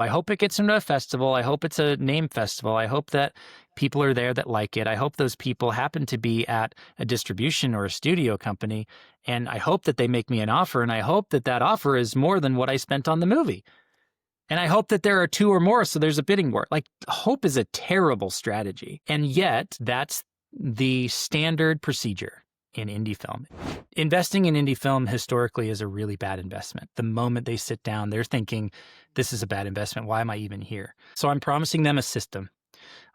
I hope it gets into a festival. I hope it's a name festival. I hope that people are there that like it. I hope those people happen to be at a distribution or a studio company. And I hope that they make me an offer. And I hope that that offer is more than what I spent on the movie. And I hope that there are two or more, so there's a bidding war. Like, hope is a terrible strategy. And yet, that's the standard procedure in indie film. Investing in indie film historically is a really bad investment. The moment they sit down, they're thinking, this is a bad investment. Why am I even here? So I'm promising them a system.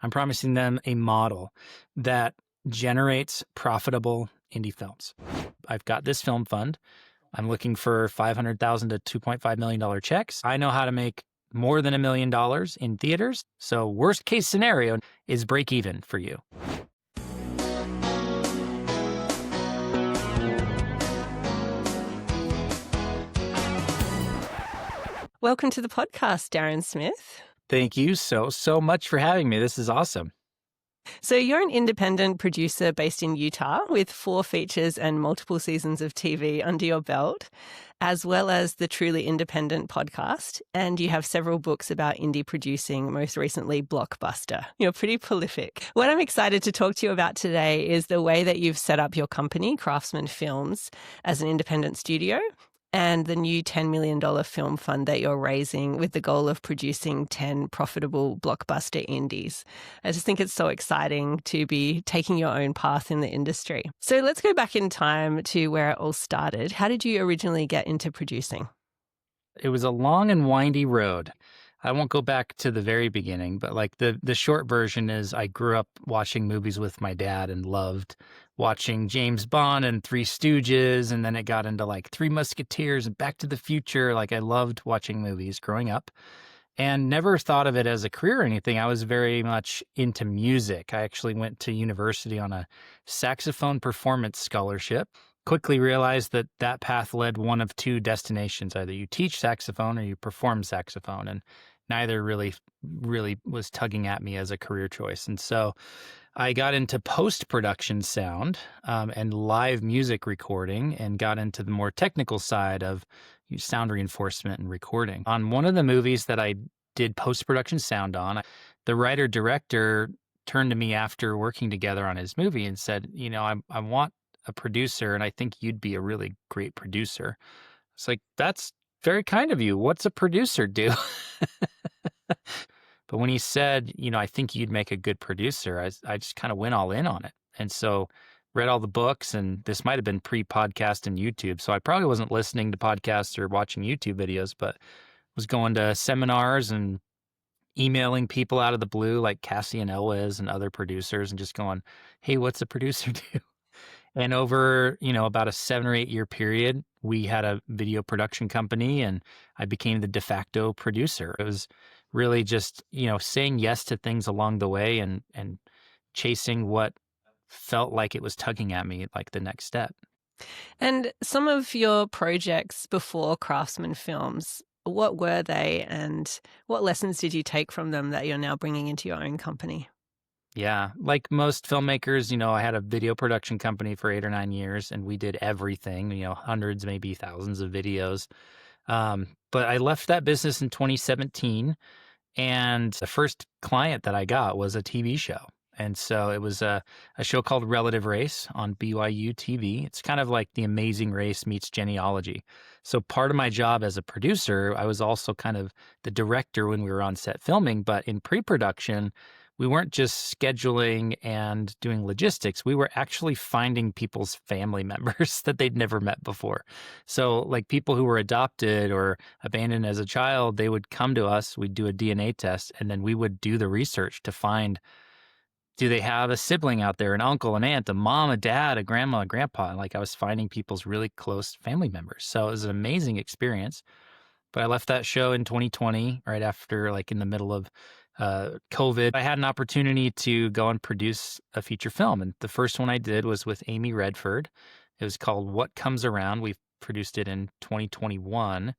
I'm promising them a model that generates profitable indie films. I've got this film fund. I'm looking for $500,000 to $2.5 million checks. I know how to make more than $1 million in theaters. So worst case scenario is break even for you. Welcome to the podcast, Daren Smith. Thank you so much for having me. This is awesome. So you're an independent producer based in Utah with 4 features and multiple seasons of TV under your belt, as well as the Truly Independent podcast. And you have several books about indie producing, most recently Blockbuster. You're pretty prolific. What I'm excited to talk to you about today is the way that you've set up your company, Craftsman Films, as an independent studio, and the new $10 million film fund that you're raising with the goal of producing 10 profitable blockbuster indies. I just think it's so exciting to be taking your own path in the industry. So let's go back in time to where it all started. How did you originally get into producing? It was a long and windy road. I won't go back to the very beginning, but like the short version is I grew up watching movies with my dad and loved watching James Bond and Three Stooges, and then it got into like Three Musketeers and Back to the Future. Like I loved watching movies growing up and never thought of it as a career or anything. I was very much into music. I actually went to university on a saxophone performance scholarship. Quickly realized that that path led one of two destinations. Either you teach saxophone or you perform saxophone, and neither really was tugging at me as a career choice. And so I got into post-production sound and live music recording and got into the more technical side of sound reinforcement and recording. On one of the movies that I did post-production sound on, the writer-director turned to me after working together on his movie and said, you know, I want a producer and I think you'd be a really great producer. It's like, that's very kind of you. What's a producer do? But when he said, you know, I think you'd make a good producer, I just kind of went all in on it. And so read all the books, and this might have been pre-podcast and YouTube. So I probably wasn't listening to podcasts or watching YouTube videos, but was going to seminars and emailing people out of the blue like Cassie and Elwes and other producers and just going, hey, what's a producer do? And over, you know, about a 7 or 8 year period, we had a video production company and I became the de facto producer. It was really just, you know, saying yes to things along the way and chasing what felt like it was tugging at me, like the next step. And some of your projects before Craftsman Films, what were they and what lessons did you take from them that you're now bringing into your own company? Yeah, like most filmmakers, you know, I had a video production company for 8 or 9 years and we did everything, you know, hundreds, maybe thousands of videos. But I left that business in 2017 and the first client that I got was a TV show. And so it was a show called Relative Race on BYU TV. It's kind of like The Amazing Race meets Genealogy. So part of my job as a producer, I was also kind of the director when we were on set filming, but in pre-production, we weren't just scheduling and doing logistics. We were actually finding people's family members that they'd never met before. So like people who were adopted or abandoned as a child, they would come to us, we'd do a DNA test, and then we would do the research to find, do they have a sibling out there, an uncle, an aunt, a mom, a dad, a grandma, a grandpa? And like I was finding people's really close family members. So it was an amazing experience. But I left that show in 2020, right after, like in the middle of COVID. I had an opportunity to go and produce a feature film. And the first one I did was with Amy Redford. It was called What Comes Around. We produced it in 2021.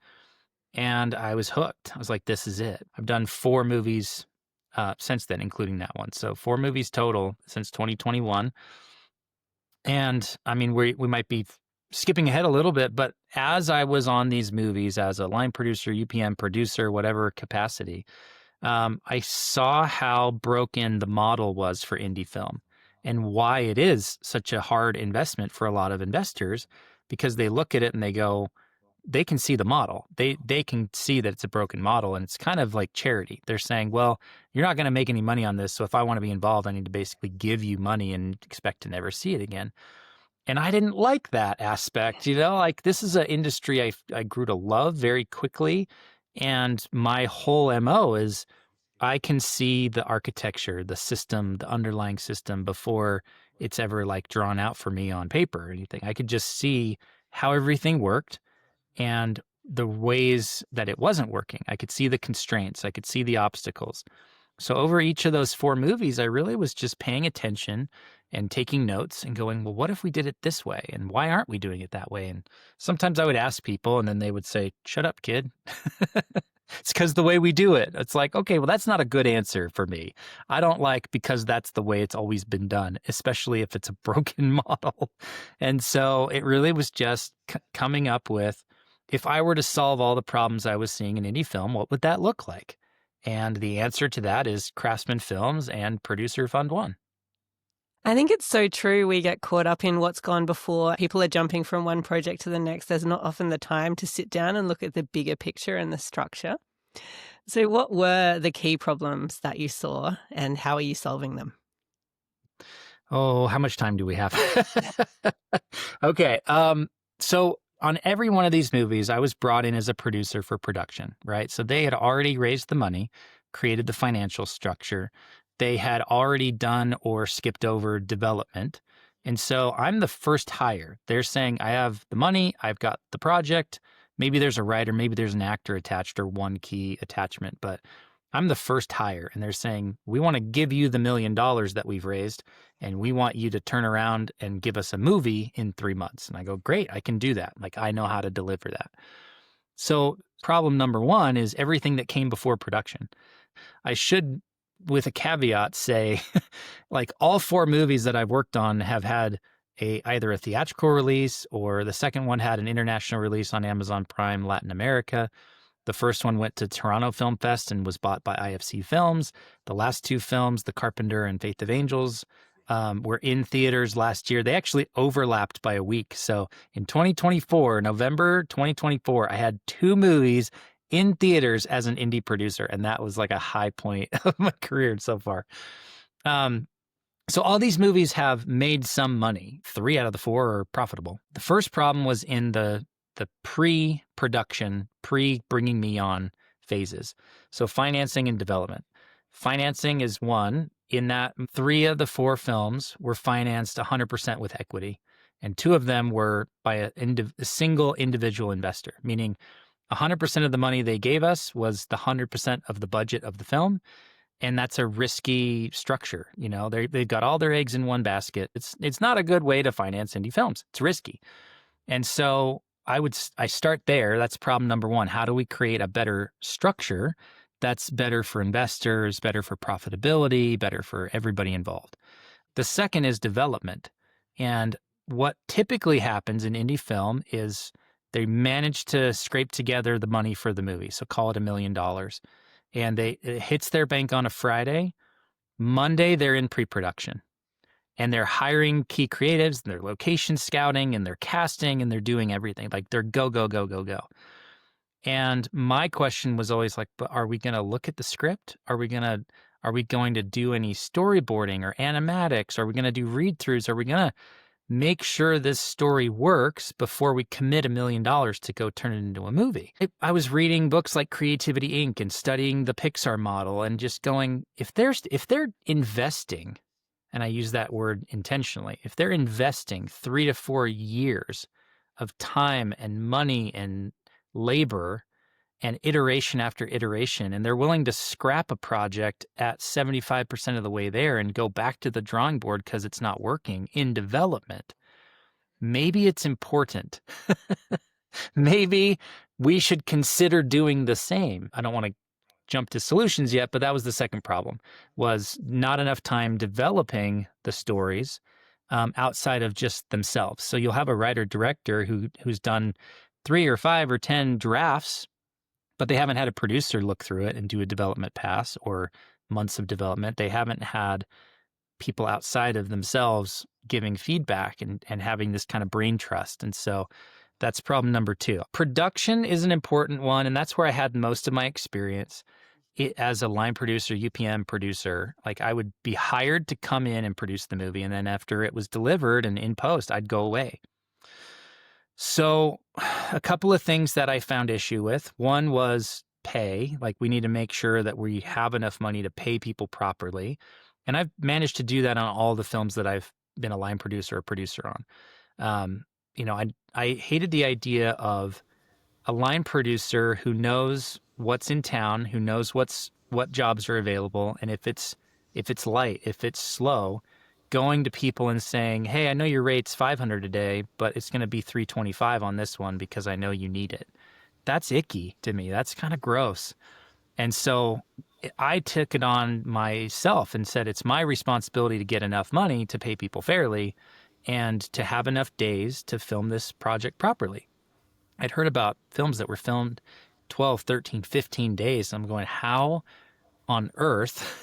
And I was hooked. I was like, this is it. I've done 4 movies since then, including that one. So 4 movies total since 2021. And I mean, we might be skipping ahead a little bit, but as I was on these movies as a line producer, UPM producer, whatever capacity, I saw how broken the model was for indie film and why it is such a hard investment for a lot of investors, because they look at it and they go, they can see the model. They can see that it's a broken model, and it's kind of like charity. They're saying, well, you're not going to make any money on this, so if I want to be involved, I need to basically give you money and expect to never see it again. And I didn't like that aspect, like this is an industry I grew to love very quickly. And my whole MO is I can see the architecture, the system, the underlying system before it's ever like drawn out for me on paper or anything. I could just see how everything worked and the ways that it wasn't working. I could see the constraints, I could see the obstacles. So over each of those 4 movies, I really was just paying attention and taking notes and going, well, what if we did it this way? And why aren't we doing it that way? And sometimes I would ask people and then they would say, shut up, kid. It's because the way we do it. It's like, okay, well, that's not a good answer for me. I don't like because that's the way it's always been done, especially if it's a broken model. And so it really was just coming up with, if I were to solve all the problems I was seeing in indie film, what would that look like? And the answer to that is Craftsman Films and Producer Fund One. I think it's so true. We get caught up in what's gone before. People are jumping from one project to the next. There's not often the time to sit down and look at the bigger picture and the structure. So what were the key problems that you saw and how are you solving them? Oh, how much time do we have? Okay. So on every one of these movies, I was brought in as a producer for production, right? So they had already raised the money, created the financial structure. They had already done or skipped over development. And so I'm the first hire. They're saying, I have the money, I've got the project. Maybe there's a writer, maybe there's an actor attached or one key attachment, but I'm the first hire. And they're saying, we want to give you the $1 million that we've raised, and we want you to turn around and give us a movie in 3 months. And I go, great, I can do that. Like, I know how to deliver that. So problem number 1 is everything that came before production. I should, with a caveat, say like all 4 movies that I've worked on have had either a theatrical release, or the second one had an international release on Amazon Prime Latin America. The first one went to Toronto Film Fest and was bought by IFC Films. The last 2 films, The Carpenter and Faith of Angels, were in theaters last year. They actually overlapped by a week. So in 2024, November 2024, I had 2 movies in theaters as an indie producer, and that was like a high point of my career so far. So all these movies have made some money. 3 out of the 4 are profitable. The first problem was in the pre-production, pre-bringing me on phases. So financing and development. Financing is one, in that 3 of the 4 films were financed 100% with equity, and 2 of them were by a single individual investor, meaning 100% of the money they gave us was the 100% of the budget of the film. And that's a risky structure. They've got all their eggs in one basket. It's not a good way to finance indie films. It's risky. And so I start there. That's problem number 1. How do we create a better structure that's better for investors, better for profitability, better for everybody involved? The second is development. And what typically happens in indie film is they manage to scrape together the money for the movie. So call it $1 million. And it hits their bank on a Friday. Monday, they're in pre-production. And they're hiring key creatives, and they're location scouting, and they're casting, and they're doing everything. Like, they're go, go, go, go, go. And my question was always like, but are we going to look at the script? Are we going to do any storyboarding or animatics? Are we going to do read-throughs? Are we going to make sure this story works before we commit $1 million to go turn it into a movie? I was reading books like Creativity Inc. and studying the Pixar model and just going, if they're investing, and I use that word intentionally, if they're investing 3 to 4 years of time and money and labor and iteration after iteration, and they're willing to scrap a project at 75% of the way there and go back to the drawing board because it's not working in development, maybe it's important. Maybe we should consider doing the same. I don't want to jump to solutions yet, but that was the second problem, was not enough time developing the stories, outside of just themselves. So you'll have a writer director who's done 3 or 5 or 10 drafts, but they haven't had a producer look through it and do a development pass or months of development. They haven't had people outside of themselves giving feedback and having this kind of brain trust. And so that's problem number 2. Production is an important one, and that's where I had most of my experience. As a line producer, UPM producer, like I would be hired to come in and produce the movie, and then after it was delivered and in post, I'd go away. So a couple of things that I found issue with. One was pay. Like we need to make sure that we have enough money to pay people properly. And I've managed to do that on all the films that I've been a line producer or producer on. I hated the idea of a line producer who knows what's in town, who knows what jobs are available, and if it's light, if it's slow, going to people and saying, "Hey, I know your rate's 500 a day, but it's going to be 325 on this one because I know you need it." That's icky to me. That's kind of gross. And so I took it on myself and said it's my responsibility to get enough money to pay people fairly and to have enough days to film this project properly. I'd heard about films that were filmed 12, 13, 15 days. I'm going, how on earth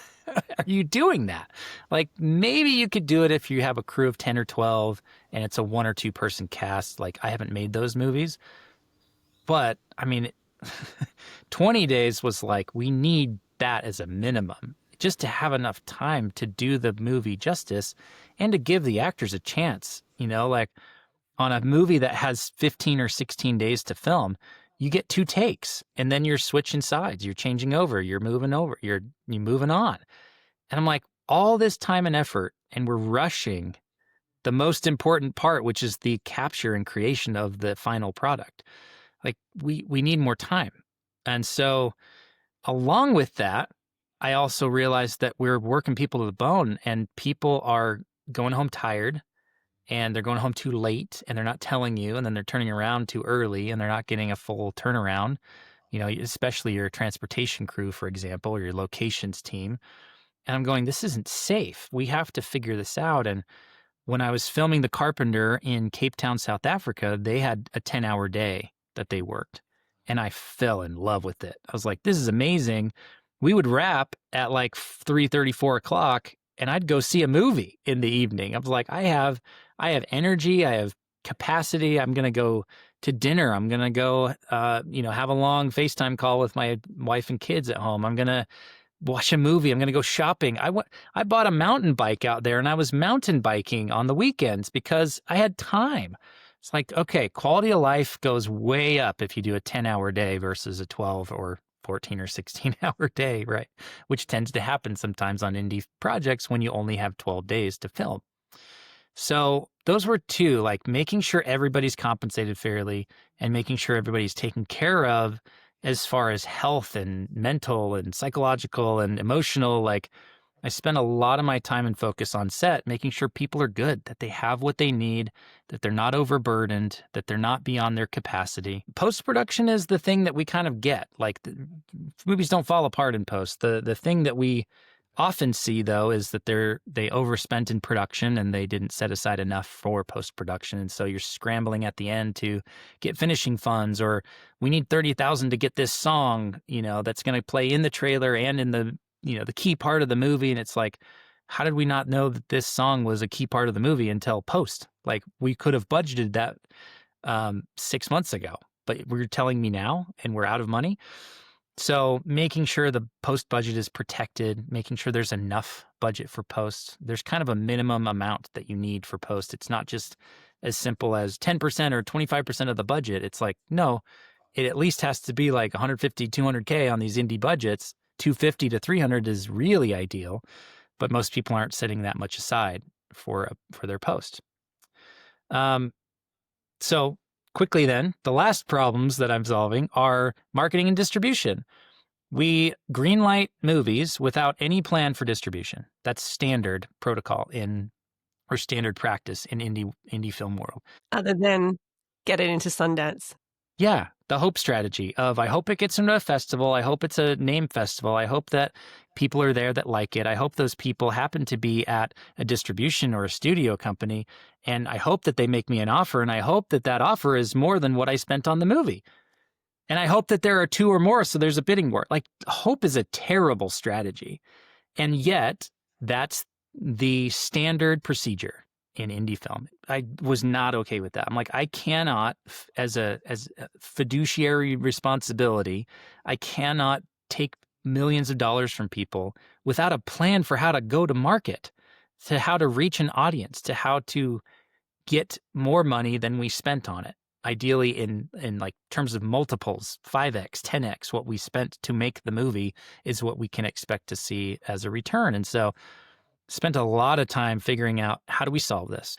are you doing that? Like maybe you could do it if you have a crew of 10 or 12 and it's a 1 or 2 person cast. Like I haven't made those movies, but I mean, 20 days was like, we need that as a minimum just to have enough time to do the movie justice and to give the actors a chance, like on a movie that has 15 or 16 days to film, you get 2 takes and then you're switching sides, you're changing over, you're moving over, you're moving on. And I'm like, all this time and effort, and we're rushing the most important part, which is the capture and creation of the final product. Like we need more time. And so along with that, I also realized that we're working people to the bone and people are going home tired and they're going home too late and they're not telling you, and then they're turning around too early and they're not getting a full turnaround, especially your transportation crew, for example, or your locations team. And I'm going, this isn't safe. We have to figure this out. And when I was filming The Carpenter in Cape Town, South Africa, they had a 10-hour day that they worked. And I fell in love with it. I was like, this is amazing. We would wrap at like 3:30, 4 o'clock, and I'd go see a movie in the evening. I was like, I have energy. I have capacity. I'm going to go to dinner. I'm going to go, have a long FaceTime call with my wife and kids at home. I'm going to watch a movie. I'm going to go shopping. I bought a mountain bike out there and I was mountain biking on the weekends because I had time. It's like, okay, quality of life goes way up if you do a 10-hour day versus a 12 or 14 or 16-hour day, right? Which tends to happen sometimes on indie projects when you only have 12 days to film. So those were 2, like making sure everybody's compensated fairly and making sure everybody's taken care of as far as health and mental and psychological and emotional. Like I spent a lot of my time and focus on set, making sure people are good, that they have what they need, that they're not overburdened, that they're not beyond their capacity. Post-production is the thing that we kind of get. Like movies don't fall apart in post. The thing that we often see, though, is that they overspent in production and they didn't set aside enough for post-production. And so you're scrambling at the end to get finishing funds, or we need $30,000 to get this song, that's going to play in the trailer and in the, the key part of the movie. And it's like, how did we not know that this song was a key part of the movie until post? Like we could have budgeted that 6 months ago, but we're telling me now and we're out of money. So making sure the post budget is protected, making sure there's enough budget for post. There's kind of a minimum amount that you need for post. It's not just as simple as 10% or 25% of the budget. It's like, no, it at least has to be like 150, 200K on these indie budgets. 250 to 300 is really ideal, but most people aren't setting that much aside for their post. So quickly then, the last problems that I'm solving are marketing and distribution. We greenlight movies without any plan for distribution. That's standard protocol or standard practice in indie film world. Other than get it into Sundance. Yeah, the hope strategy of I hope it gets into a festival. I hope it's a name festival. I hope that people are there that like it. I hope those people happen to be at a distribution or a studio company. And I hope that they make me an offer. And I hope that that offer is more than what I spent on the movie. And I hope that there are two or more. So there's a bidding war. Like, hope is a terrible strategy. And yet, that's the standard procedure in indie film. I was not okay with that. I'm like, I cannot, as a fiduciary responsibility, I cannot take millions of dollars from people without a plan for how to go to market, to how to reach an audience, to how to get more money than we spent on it. Ideally, in like terms of multiples, 5x, 10x, what we spent to make the movie is what we can expect to see as a return. And so, spent a lot of time figuring out how do we solve this,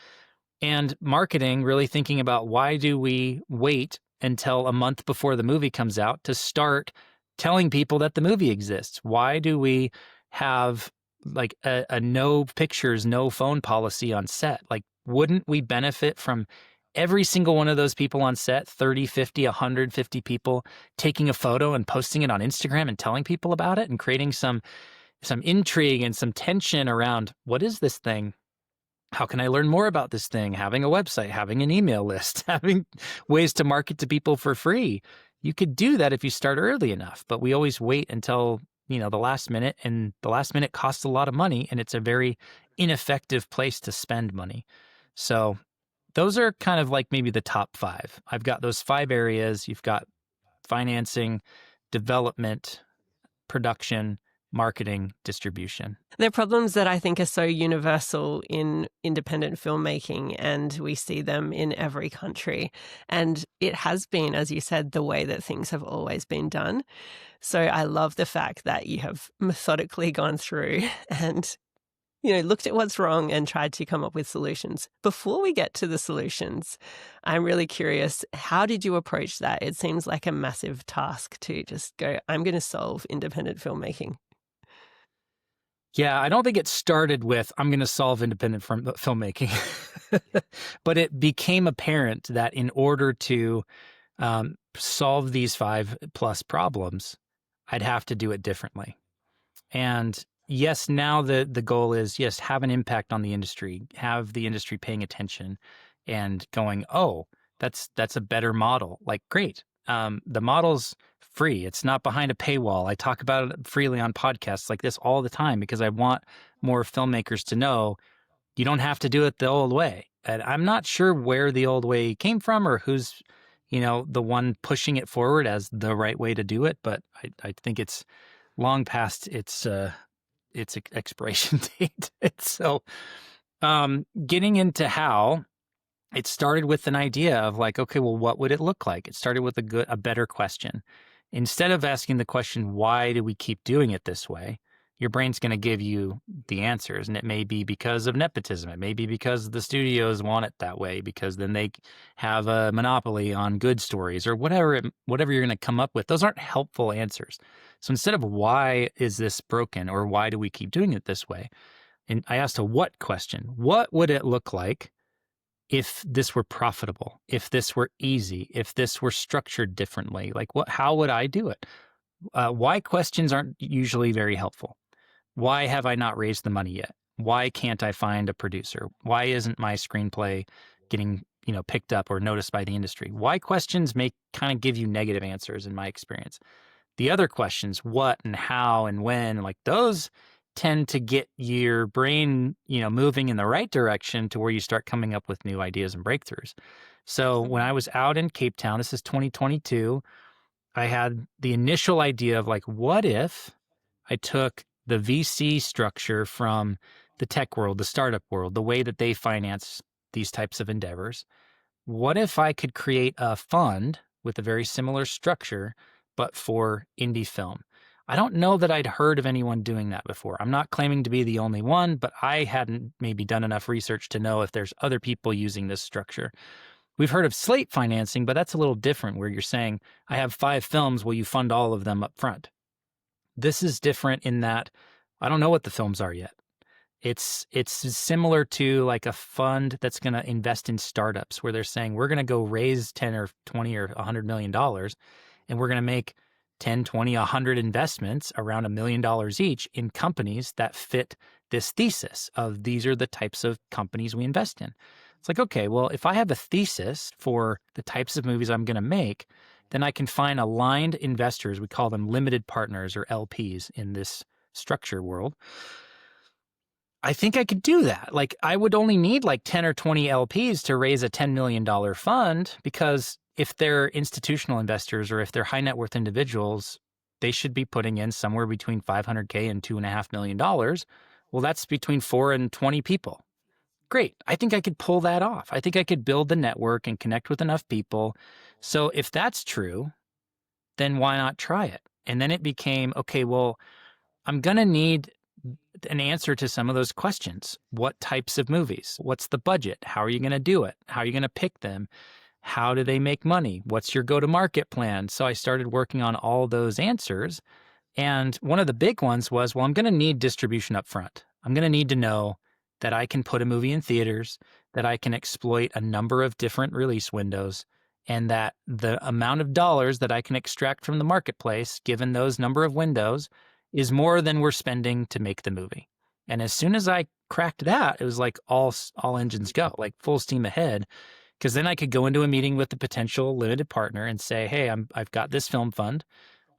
and marketing, really thinking about why do we wait until a month before the movie comes out to start telling people that the movie exists? Why do we have like a no pictures, no phone policy on set? Like, wouldn't we benefit from every single one of those people on set, 30, 50, 150 people, taking a photo and posting it on Instagram and telling people about it and creating some intrigue and some tension around what is this thing? How can I learn more about this thing? Having a website, having an email list, having ways to market to people for free. You could do that if you start early enough, but we always wait until, the last minute, and the last minute costs a lot of money, and it's a very ineffective place to spend money. So those are kind of like maybe the top five. I've got those 5 areas. You've got financing, development, production, marketing, distribution. They're problems that I think are so universal in independent filmmaking, and we see them in every country. And it has been, as you said, the way that things have always been done. So I love the fact that you have methodically gone through and looked at what's wrong and tried to come up with solutions. Before we get to the solutions, I'm really curious, how did you approach that? It seems like a massive task to just go, I'm going to solve independent filmmaking. Yeah, I don't think it started with, I'm going to solve independent filmmaking, but it became apparent that in order to solve these 5+ problems, I'd have to do it differently. And yes, now the goal is, yes, have an impact on the industry, have the industry paying attention and going, oh, that's a better model. Like, great. The model's free. It's not behind a paywall. I talk about it freely on podcasts like this all the time because I want more filmmakers to know you don't have to do it the old way. And I'm not sure where the old way came from or who's, the one pushing it forward as the right way to do it. But I think it's long past its expiration date. So, getting into how, it started with an idea of like, okay, well, what would it look like? It started with a better question. Instead of asking the question, why do we keep doing it this way? Your brain's going to give you the answers. And it may be because of nepotism. It may be because the studios want it that way, because then they have a monopoly on good stories or whatever you're going to come up with. Those aren't helpful answers. So instead of why is this broken or why do we keep doing it this way? And I asked a what question. What would it look like if this were profitable, if this were easy, if this were structured differently? Like, how would I do it? Why questions aren't usually very helpful. Why have I not raised the money yet? Why can't I find a producer? Why isn't my screenplay getting, picked up or noticed by the industry? Why questions may kind of give you negative answers in my experience. The other questions, what and how and when, like those tend to get your brain, moving in the right direction to where you start coming up with new ideas and breakthroughs. So when I was out in Cape Town, this is 2022, I had the initial idea of like, what if I took the VC structure from the tech world, the startup world, the way that they finance these types of endeavors? What if I could create a fund with a very similar structure, but for indie film? I don't know that I'd heard of anyone doing that before. I'm not claiming to be the only one, but I hadn't maybe done enough research to know if there's other people using this structure. We've heard of slate financing, but that's a little different where you're saying, I have 5 films, will you fund all of them up front? This is different in that I don't know what the films are yet. It's similar to like a fund that's going to invest in startups where they're saying we're going to go raise 10 or 20 or $100 million, and we're going to make 10, 20, 100 investments around $1 million each in companies that fit this thesis of these are the types of companies we invest in. It's like, okay, well, if I have a thesis for the types of movies I'm going to make, then I can find aligned investors. We call them limited partners or LPs in this structure world. I think I could do that. Like, I would only need like 10 or 20 LPs to raise a $10 million fund, because if they're institutional investors or if they're high net worth individuals, they should be putting in somewhere between $500K and $2.5 million. Well, that's between 4 and 20 people. Great. I think I could pull that off. I think I could build the network and connect with enough people. So if that's true, then why not try it? And then it became, okay, well, I'm going to need an answer to some of those questions. What types of movies? What's the budget? How are you going to do it? How are you going to pick them? How do they make money? What's your go-to-market plan? So I started working on all those answers. And one of the big ones was, well, I'm going to need distribution up front. I'm going to need to know that I can put a movie in theaters, that I can exploit a number of different release windows, and that the amount of dollars that I can extract from the marketplace, given those number of windows, is more than we're spending to make the movie. And as soon as I cracked that, it was like all engines go, like full steam ahead. Because then I could go into a meeting with the potential limited partner and say, hey, I've got this film fund.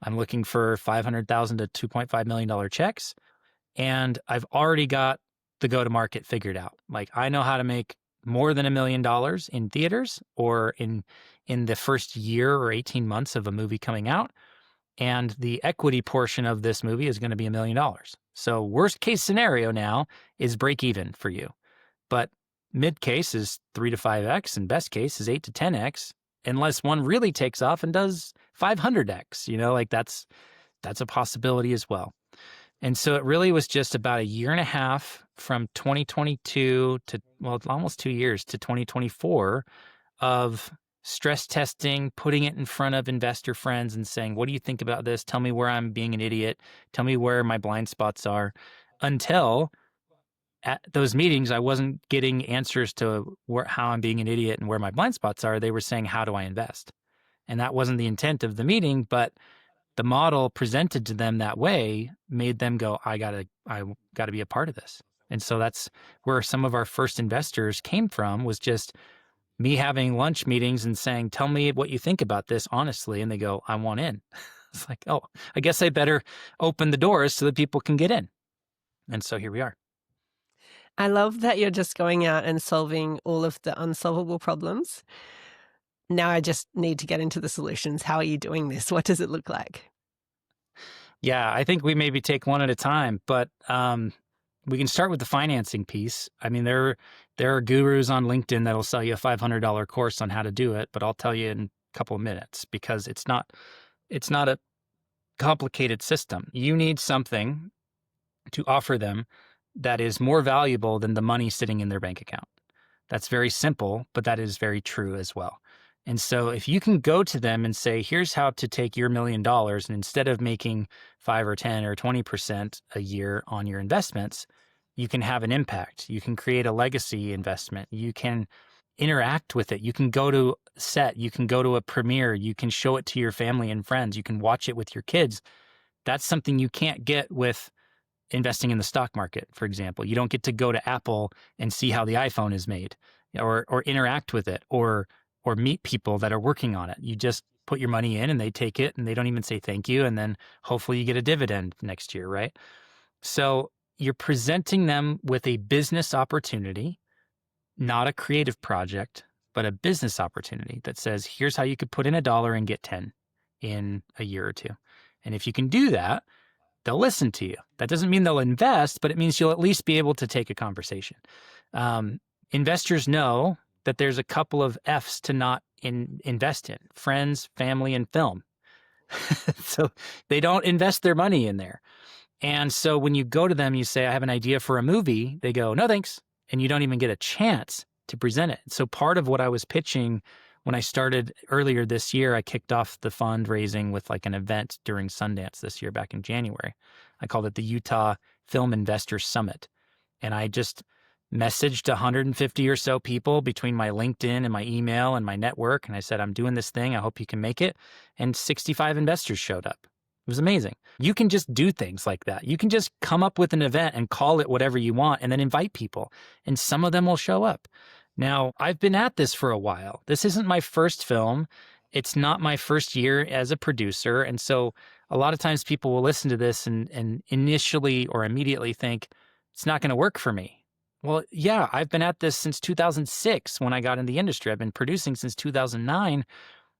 I'm looking for $500,000 to $2.5 million checks. And I've already got the go-to-market figured out. Like, I know how to make more than $1 million in theaters or in the first year or 18 months of a movie coming out. And the equity portion of this movie is going to be $1 million. So worst case scenario now is break even for you. But mid case is 3 to 5x and best case is 8 to 10x, unless one really takes off and does 500x, like that's a possibility as well. And so it really was just about a year and a half from 2022 to, well, almost 2 years to 2024 of stress testing, putting it in front of investor friends and saying, what do you think about this? Tell me where I'm being an idiot. Tell me where my blind spots are. Until at those meetings, I wasn't getting answers to how I'm being an idiot and where my blind spots are. They were saying, how do I invest? And that wasn't the intent of the meeting, but the model presented to them that way made them go, I gotta be a part of this. And so that's where some of our first investors came from, was just me having lunch meetings and saying, tell me what you think about this honestly. And they go, I want in. It's like, oh, I guess I better open the doors so that people can get in. And so here we are. I love that you're just going out and solving all of the unsolvable problems. Now I just need to get into the solutions. How are you doing this? What does it look like? Yeah, I think we maybe take one at a time, but we can start with the financing piece. I mean, there are gurus on LinkedIn that'll sell you a $500 course on how to do it, but I'll tell you in a couple of minutes, because it's not a complicated system. You need something to offer them that is more valuable than the money sitting in their bank account. That's very simple, but that is very true as well. And so if you can go to them and say, here's how to take your $1 million, and instead of making 5 or 10 or 20% a year on your investments, you can have an impact. You can create a legacy investment. You can interact with it. You can go to set. You can go to a premiere. You can show it to your family and friends. You can watch it with your kids. That's something you can't get with investing in the stock market, for example. You don't get to go to Apple and see how the iPhone is made, or interact with it, or meet people that are working on it. You just put your money in and they take it and they don't even say thank you. And then hopefully you get a dividend next year, right? So you're presenting them with a business opportunity, not a creative project, but a business opportunity that says, here's how you could put in $1 and get 10 in a year or two. And if you can do that, they'll listen to you. That doesn't mean they'll invest, but it means you'll at least be able to take a conversation. Investors know that there's a couple of F's to not invest in: friends, family, and film. So they don't invest their money in there. And so when you go to them, you say, I have an idea for a movie. They go, no, thanks. And you don't even get a chance to present it. So part of what I was pitching when I started earlier this year, I kicked off the fundraising with like an event during Sundance this year back in January. I called it the Utah Film Investor Summit. And I just messaged 150 or so people between my LinkedIn and my email and my network. And I said, I'm doing this thing. I hope you can make it. And 65 investors showed up. It was amazing. You can just do things like that. You can just come up with an event and call it whatever you want and then invite people. And some of them will show up. Now, I've been at this for a while. This isn't my first film. It's not my first year as a producer. And so a lot of times people will listen to this and initially or immediately think, it's not going to work for me. Well, yeah, I've been at this since 2006 when I got in the industry. I've been producing since 2009.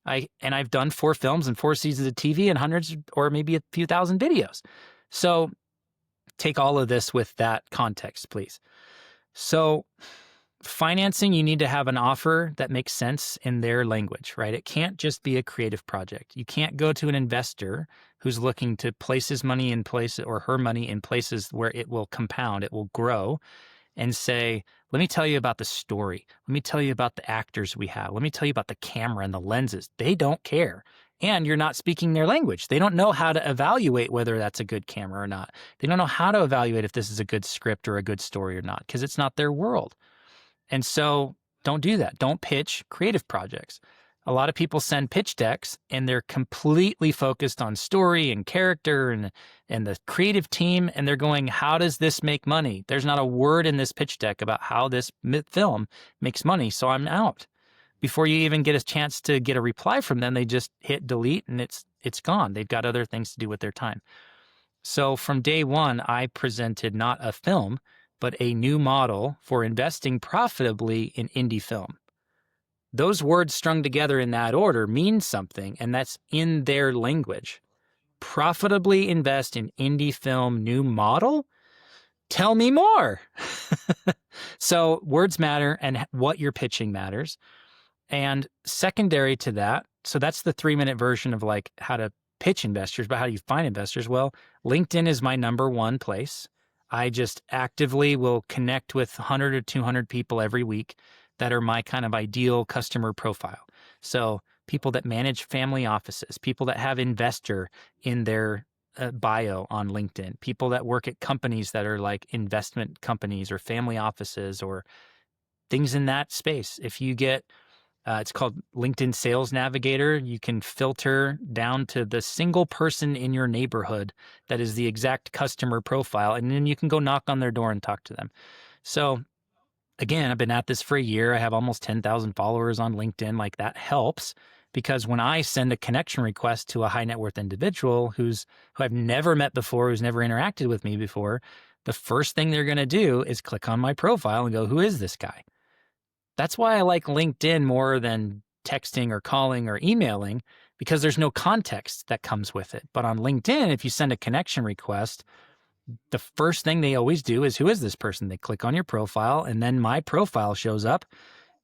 I've done 4 films and 4 seasons of TV and hundreds or maybe a few thousand videos. So take all of this with that context, please. So financing, you need to have an offer that makes sense in their language, right? It can't just be a creative project. You can't go to an investor who's looking to place his money in place or her money in places where it will compound, it will grow, and say, let me tell you about the story. Let me tell you about the actors we have. Let me tell you about the camera and the lenses. They don't care. And you're not speaking their language. They don't know how to evaluate whether that's a good camera or not. They don't know how to evaluate if this is a good script or a good story or not, because it's not their world. And so don't do that. Don't pitch creative projects. A lot of people send pitch decks and they're completely focused on story and character and the creative team. And they're going, how does this make money? There's not a word in this pitch deck about how this film makes money. So I'm out. Before you even get a chance to get a reply from them, they just hit delete and it's gone. They've got other things to do with their time. So from day one, I presented not a film, but a new model for investing profitably in indie film. Those words strung together in that order mean something, and that's in their language. Profitably invest in indie film new model? Tell me more. So words matter and what you're pitching matters. And secondary to that, so that's the 3-minute version of like how to pitch investors, but how do you find investors? Well, LinkedIn is my number one place. I just actively will connect with 100 or 200 people every week that are my kind of ideal customer profile. So people that manage family offices, people that have investor in their bio on LinkedIn, people that work at companies that are like investment companies or family offices or things in that space. If you get it's called LinkedIn Sales Navigator. You can filter down to the single person in your neighborhood that is the exact customer profile, and then you can go knock on their door and talk to them. So again, I've been at this for a year. I have almost 10,000 followers on LinkedIn. Like that helps because when I send a connection request to a high net worth individual who I've never met before, who's never interacted with me before, the first thing they're going to do is click on my profile and go, who is this guy? That's why I like LinkedIn more than texting or calling or emailing, because there's no context that comes with it. But on LinkedIn, if you send a connection request, the first thing they always do is, who is this person? They click on your profile and then my profile shows up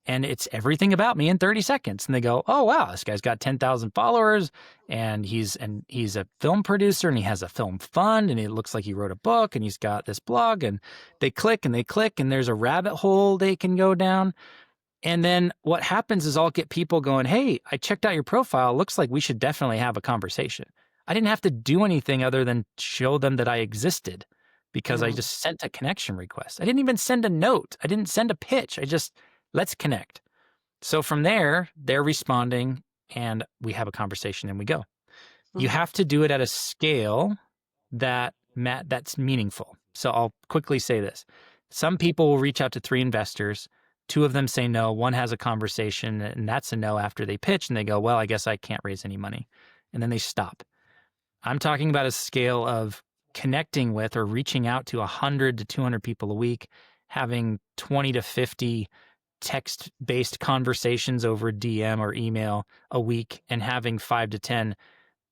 and it's everything about me in 30 seconds. And they go, oh, wow, this guy's got 10,000 followers and he's a film producer and he has a film fund and it looks like he wrote a book and he's got this blog, and they click and there's a rabbit hole they can go down. And then what happens is I'll get people going, hey, I checked out your profile. Looks like we should definitely have a conversation. I didn't have to do anything other than show them that I existed because I just sent a connection request. I didn't even send a note. I didn't send a pitch. Let's connect. So from there, they're responding and we have a conversation and we go. You have to do it at a scale that's meaningful. So I'll quickly say this. Some people will reach out to 3 investors. 2 of them say no, 1 has a conversation, and that's a no after they pitch, and they go, well, I guess I can't raise any money. And then they stop. I'm talking about a scale of connecting with or reaching out to 100 to 200 people a week, having 20 to 50 text-based conversations over DM or email a week, and having 5 to 10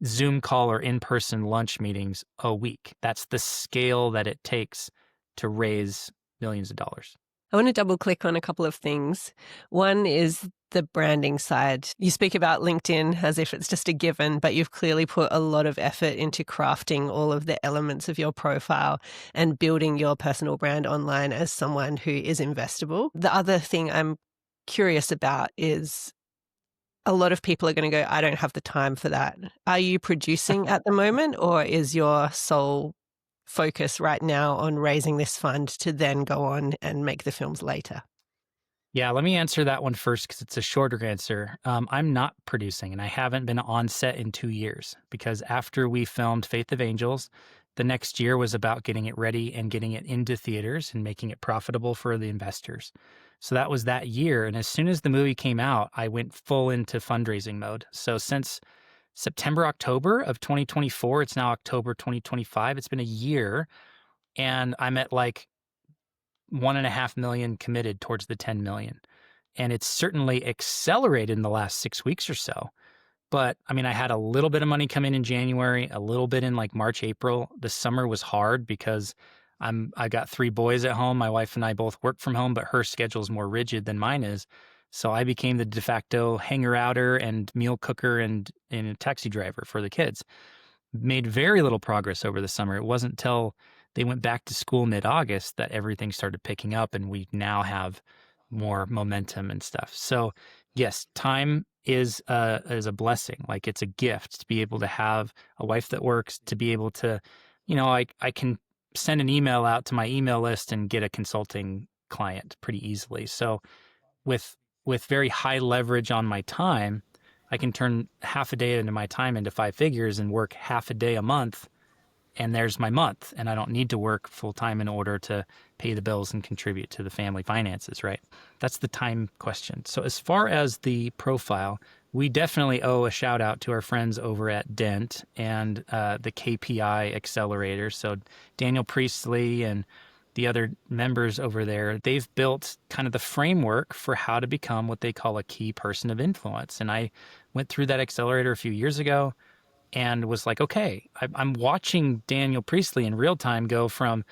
Zoom call or in-person lunch meetings a week. That's the scale that it takes to raise millions of dollars. I want to double click on a couple of things. One is the branding side. You speak about LinkedIn as if it's just a given, but you've clearly put a lot of effort into crafting all of the elements of your profile and building your personal brand online as someone who is investable. The other thing I'm curious about is a lot of people are going to go, I don't have the time for that. Are you producing at the moment, or is your sole focus right now on raising this fund to then go on and make the films later? Yeah, let me answer that one first because it's a shorter answer. I'm not producing, and I haven't been on set in 2 years because after we filmed Faith of Angels, the next year was about getting it ready and getting it into theaters and making it profitable for the investors. So that was that year. And as soon as the movie came out, I went full into fundraising mode. So since September, October of 2024, it's now October 2025. It's been a year, and I'm at like 1.5 million committed towards the 10 million. And it's certainly accelerated in the last 6 weeks or so. But I mean, I had a little bit of money come in January, a little bit in like March, April. The summer was hard because I got 3 boys at home. My wife and I both work from home, but her schedule is more rigid than mine is. So I became the de facto hanger outer and meal cooker and a taxi driver for the kids. Made very little progress over the summer. It wasn't till they went back to school mid-August that everything started picking up and we now have more momentum and stuff. So yes, time is a blessing. Like it's a gift to be able to have a wife that works, to be able to, I can send an email out to my email list and get a consulting client pretty easily. So with very high leverage on my time, I can turn half a day into my time into 5 figures and work half a day a month, and there's my month. And I don't need to work full time in order to pay the bills and contribute to the family finances, right? That's the time question. So as far as the profile, we definitely owe a shout out to our friends over at Dent and the KPI Accelerator. So Daniel Priestley and the other members over there, they've built kind of the framework for how to become what they call a key person of influence. And I went through that accelerator a few years ago and was like, okay, I'm watching Daniel Priestley in real time go from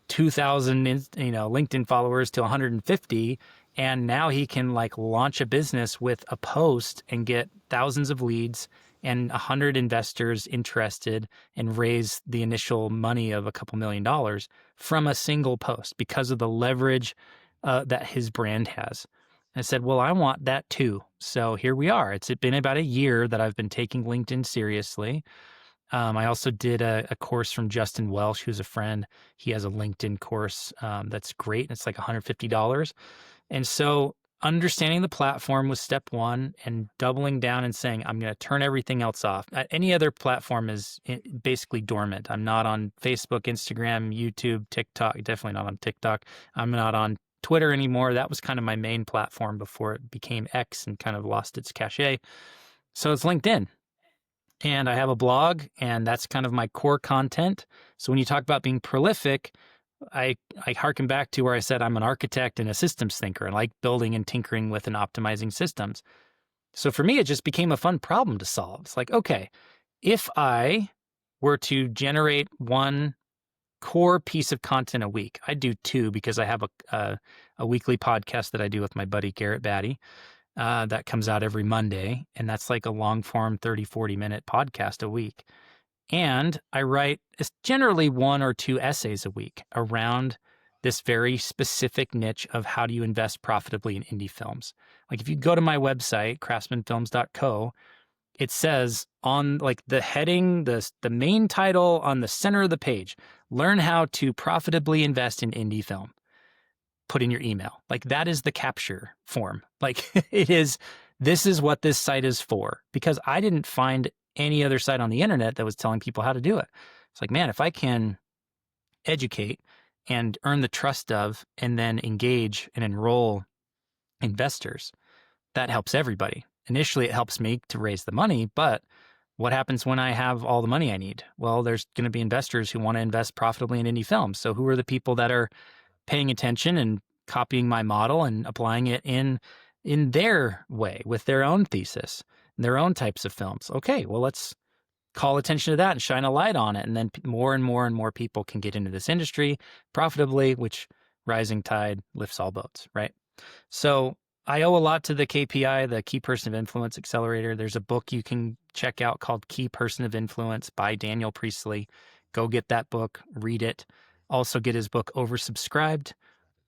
2,000, LinkedIn followers to 150. And now he can like launch a business with a post and get thousands of leads and 100 investors interested and raise the initial money of a couple $1,000,000 from a single post because of the leverage that his brand has. I said, well, I want that too. So here we are. It's been about a year that I've been taking LinkedIn seriously. I also did a course from Justin Welsh, who's a friend. He has a LinkedIn course that's great. It's like $150. And so understanding the platform was step one, and doubling down and saying, I'm going to turn everything else off. Any other platform is basically dormant. I'm not on Facebook, Instagram, YouTube, TikTok, definitely not on TikTok. I'm not on Twitter anymore. That was kind of my main platform before it became X and kind of lost its cachet. So it's LinkedIn. And I have a blog, and that's kind of my core content. So when you talk about being prolific, I harken back to where I said I'm an architect and a systems thinker. I like building and tinkering with and optimizing systems. So for me, it just became a fun problem to solve. It's like, okay, if I were to generate one core piece of content a week, I do two because I have a weekly podcast that I do with my buddy Garrett Batty that comes out every Monday. And that's like a long form 30-40 minute podcast a week. And I write generally 1 or 2 essays a week around this very specific niche of how do you invest profitably in indie films. Like if you go to my website, craftsmanfilms.co, it says on like the heading, the main title on the center of the page, learn how to profitably invest in indie film. Put in your email. Like that is the capture form. Like this is what this site is for, because I didn't find any other site on the internet that was telling people how to do it. It's like, man, if I can educate and earn the trust of and then engage and enroll investors, that helps everybody. Initially, it helps me to raise the money, but what happens when I have all the money I need? Well, there's going to be investors who want to invest profitably in indie films. So who are the people that are paying attention and copying my model and applying it in their way with their own thesis, their own types of films? Okay, well, let's call attention to that and shine a light on it. And then more and more and more people can get into this industry profitably, which rising tide lifts all boats, right? So I owe a lot to the KPI, the Key Person of Influence Accelerator. There's a book you can check out called Key Person of Influence by Daniel Priestley. Go get that book, read it. Also get his book Oversubscribed.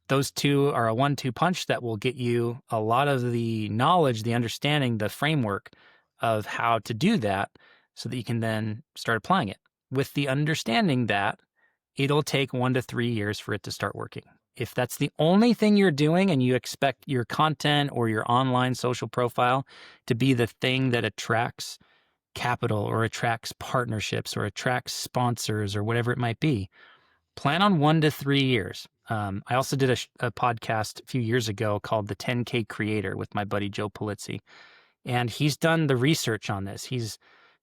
Those two are a 1-2 punch that will get you a lot of the knowledge, the understanding, the framework of how to do that so that you can then start applying it with the understanding that it'll take 1 to 3 years for it to start working. If that's the only thing you're doing and you expect your content or your online social profile to be the thing that attracts capital or attracts partnerships or attracts sponsors or whatever it might be, plan on 1 to 3 years. I also did a podcast a few years ago called The 10K Creator with my buddy Joe Polizzi, and he's done the research on this. He's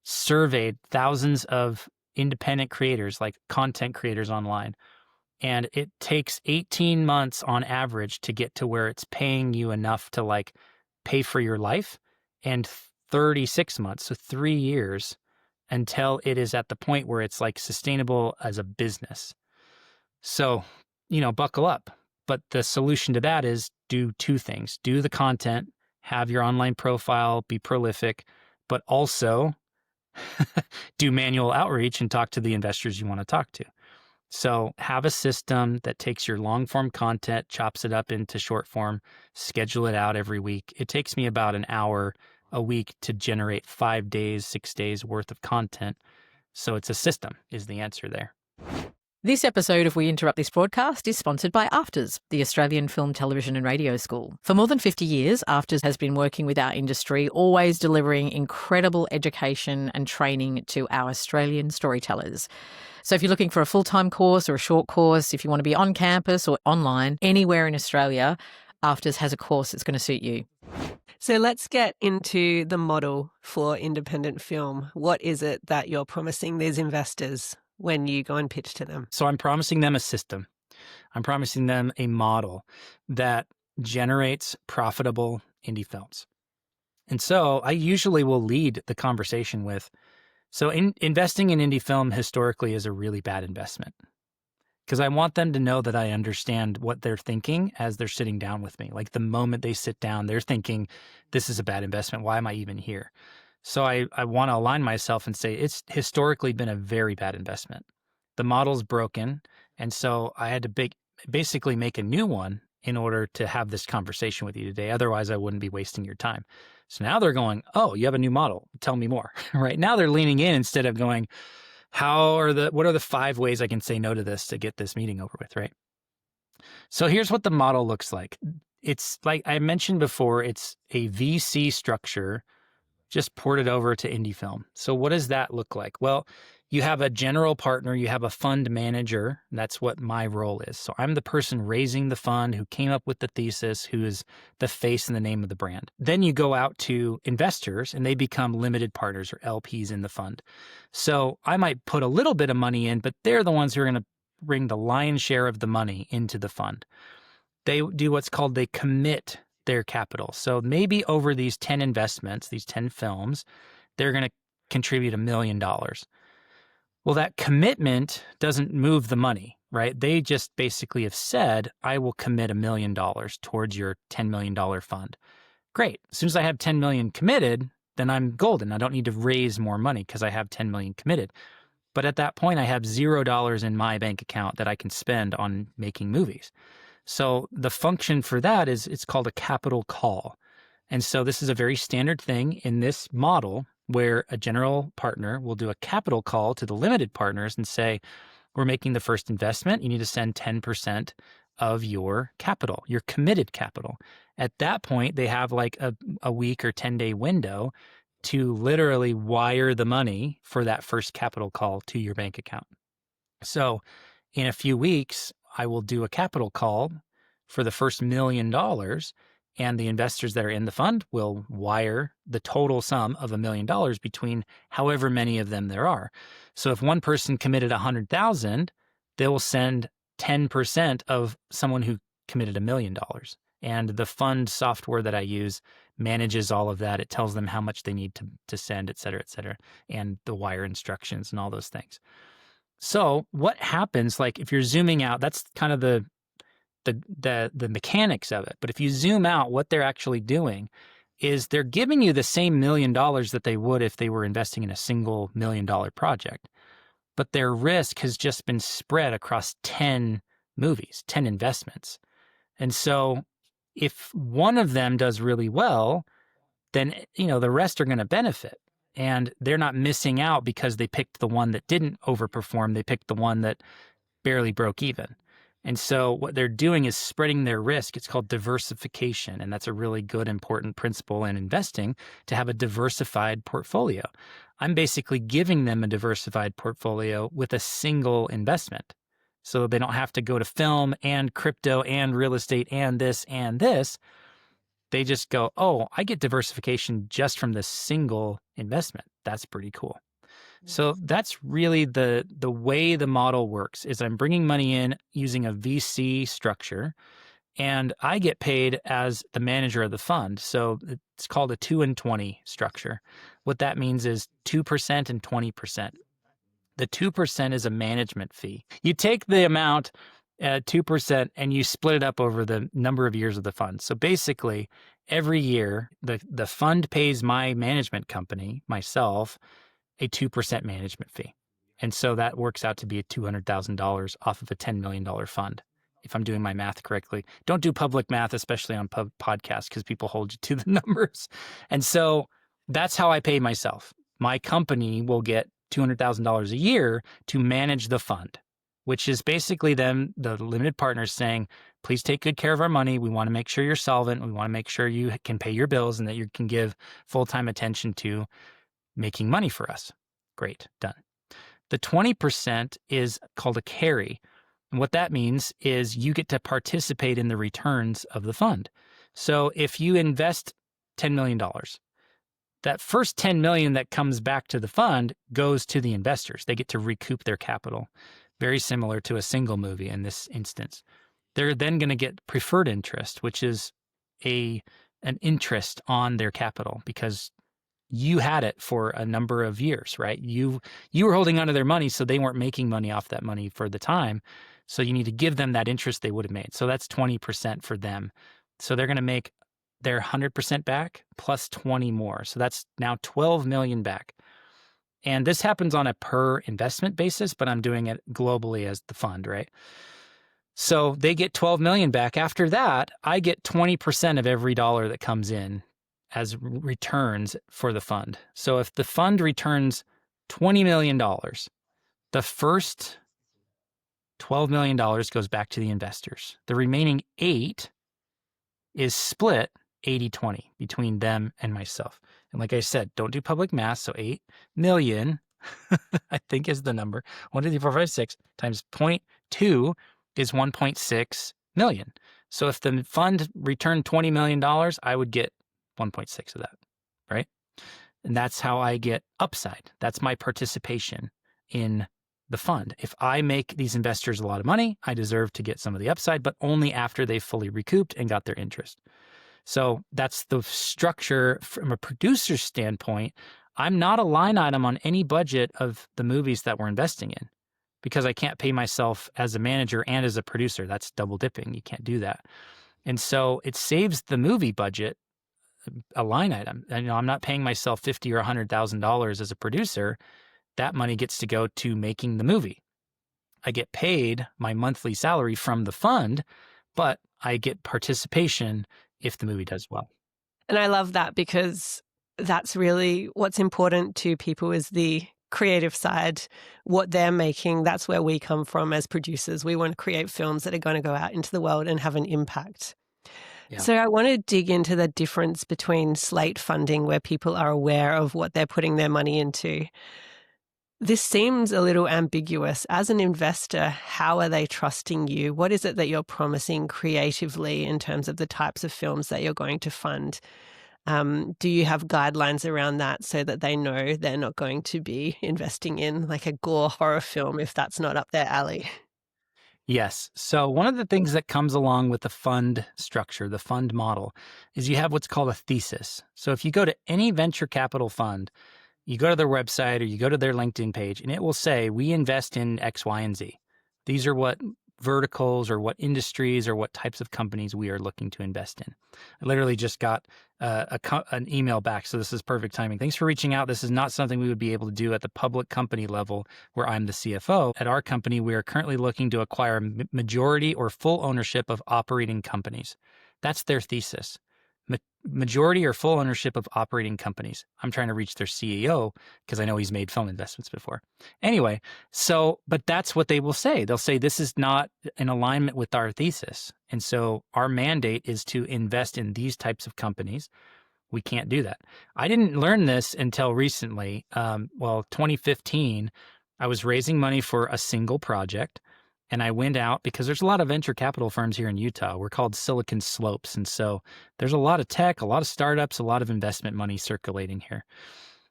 surveyed thousands of independent creators, like content creators online, and it takes 18 months on average to get to where it's paying you enough to like pay for your life, and 36 months, so 3 years, until it is at the point where it's like sustainable as a business. So, buckle up. But the solution to that is do two things. Do the content, have your online profile, be prolific, but also do manual outreach and talk to the investors you want to talk to. So have a system that takes your long form content, chops it up into short form, schedule it out every week. It takes me about an hour a week to generate 5 days, 6 days worth of content. So it's a system is the answer there. This episode of We Interrupt This Broadcast is sponsored by AFTRS, the Australian Film, Television and Radio School. For more than 50 years, AFTRS has been working with our industry, always delivering incredible education and training to our Australian storytellers. So if you're looking for a full-time course or a short course, if you want to be on campus or online, anywhere in Australia, AFTRS has a course that's going to suit you. So let's get into the model for independent film. What is it that you're promising these investors when you go and pitch to them? So I'm promising them a system. I'm promising them a model that generates profitable indie films. And so I usually will lead the conversation with, investing in indie film historically is a really bad investment, because I want them to know that I understand what they're thinking as they're sitting down with me. Like the moment they sit down, they're thinking, this is a bad investment. Why am I even here? So I want to align myself and say it's historically been a very bad investment. The model's broken, and so I had to basically make a new one in order to have this conversation with you today. Otherwise, I wouldn't be wasting your time. So now they're going, oh, you have a new model. Tell me more. Right now they're leaning in instead of going, what are the 5 ways I can say no to this to get this meeting over with, right? So here's what the model looks like. It's like I mentioned before, it's a VC structure just ported over to indie film. So what does that look like? Well, you have a general partner, you have a fund manager. That's what my role is. So I'm the person raising the fund who came up with the thesis, who is the face and the name of the brand. Then you go out to investors and they become limited partners or LPs in the fund. So I might put a little bit of money in, but they're the ones who are going to bring the lion's share of the money into the fund. They do what's called they commit their capital. So maybe over these 10 investments, these 10 films, they're going to contribute $1 million. Well, that commitment doesn't move the money, right? They just basically have said, I will commit $1 million towards your $10 million fund. Great. As soon as I have 10 million committed, then I'm golden. I don't need to raise more money because I have 10 million committed. But at that point, I have $0 in my bank account that I can spend on making movies. So the function for that is it's called a capital call. And so this is a very standard thing in this model where a general partner will do a capital call to the limited partners and say, we're making the first investment. You need to send 10% of your capital, your committed capital. At that point, they have like a week or 10-day window to literally wire the money for that first capital call to your bank account. So in a few weeks, I will do a capital call for the first $1 million, and the investors that are in the fund will wire the total sum of $1 million between however many of them there are. So if one person committed 100,000, they will send 10% of someone who committed $1 million. And the fund software that I use manages all of that. It tells them how much they need to send, et cetera, and the wire instructions and all those things. So what happens, like if you're zooming out, that's kind of the mechanics of it. But if you zoom out, what they're actually doing is they're giving you the same $1 million that they would if they were investing in a single $1 million project. But their risk has just been spread across 10 movies, 10 investments. And so if one of them does really well, then, the rest are going to benefit. And they're not missing out because they picked the one that didn't overperform. They picked the one that barely broke even. And so what they're doing is spreading their risk. It's called diversification. And that's a really good, important principle in investing, to have a diversified portfolio. I'm basically giving them a diversified portfolio with a single investment. So they don't have to go to film and crypto and real estate and this and this. They just go, oh, I get diversification just from this single investment. That's pretty cool. So that's really the way the model works, is I'm bringing money in using a VC structure, and I get paid as the manager of the fund. So it's called a 2 and 20 structure. What that means is 2% and 20%. The 2% is a management fee. You take the amount at 2% and you split it up over the number of years of the fund. So basically, every year, the fund pays my management company, myself, a 2% management fee. And so that works out to be $200,000 off of a $10 million fund, if I'm doing my math correctly. Don't do public math, especially on podcasts, because people hold you to the numbers. And so that's how I pay myself. My company will get $200,000 a year to manage the fund, which is basically them, the limited partners, saying, please take good care of our money. We want to make sure you're solvent. We want to make sure you can pay your bills and that you can give full-time attention to making money for us. Great, done. The 20% is called a carry. And what that means is you get to participate in the returns of the fund. So if you invest $10 million, that first $10 million that comes back to the fund goes to the investors. They get to recoup their capital. Very similar to a single movie in this instance. They're then going to get preferred interest, which is an interest on their capital, because you had it for a number of years, right? You were holding onto their money, so they weren't making money off that money for the time. So you need to give them that interest they would have made. So that's 20% for them. So they're going to make their 100% back plus 20 more. So that's now 12 million back. And this happens on a per investment basis, but I'm doing it globally as the fund, right? So they get 12 million back. After that, I get 20% of every dollar that comes in as returns for the fund. So if the fund returns $20 million, the first $12 million goes back to the investors. The remaining 8 is split 80-20 between them and myself. And like I said, don't do public math. So 8 million, I think, is the number. 1, 2, 3, 4, 5, 6 times 0.2 is 1.6 million. So if the fund returned $20 million, I would get 1.6 of that, right? And that's how I get upside. That's my participation in the fund. If I make these investors a lot of money, I deserve to get some of the upside, but only after they've fully recouped and got their interest. So that's the structure from a producer's standpoint. I'm not a line item on any budget of the movies that we're investing in, because I can't pay myself as a manager and as a producer. That's double dipping. You can't do that. And so it saves the movie budget a line item. And, I'm not paying myself $50,000 or $100,000 as a producer. That money gets to go to making the movie. I get paid my monthly salary from the fund, but I get participation if the movie does well. And I love that, because that's really what's important to people, is the creative side, what they're making. That's where we come from as producers. We want to create films that are going to go out into the world and have an impact. Yeah. So I want to dig into the difference between slate funding, where people are aware of what they're putting their money into. This seems a little ambiguous. As an investor, how are they trusting you? What is it that you're promising creatively in terms of the types of films that you're going to fund? Do you have guidelines around that so that they know they're not going to be investing in like a gore horror film if that's not up their alley? Yes. So one of the things that comes along with the fund structure, the fund model, is you have what's called a thesis. So if you go to any venture capital fund, you go to their website or you go to their LinkedIn page, and it will say, we invest in X, Y, and Z. These are what verticals or what industries or what types of companies we are looking to invest in. I literally just got an email back, so this is perfect timing. Thanks for reaching out. This is not something we would be able to do at the public company level where I'm the CFO. At our company, we are currently looking to acquire majority or full ownership of operating companies. That's their thesis. majority or full ownership of operating companies. I'm trying to reach their CEO because I know he's made film investments before. Anyway, but that's what they will say. They'll say this is not in alignment with our thesis. And so our mandate is to invest in these types of companies. We can't do that. I didn't learn this until recently. 2015, I was raising money for a single project. And I went out because there's a lot of venture capital firms here in Utah. We're called Silicon Slopes. And so there's a lot of tech, a lot of startups, a lot of investment money circulating here.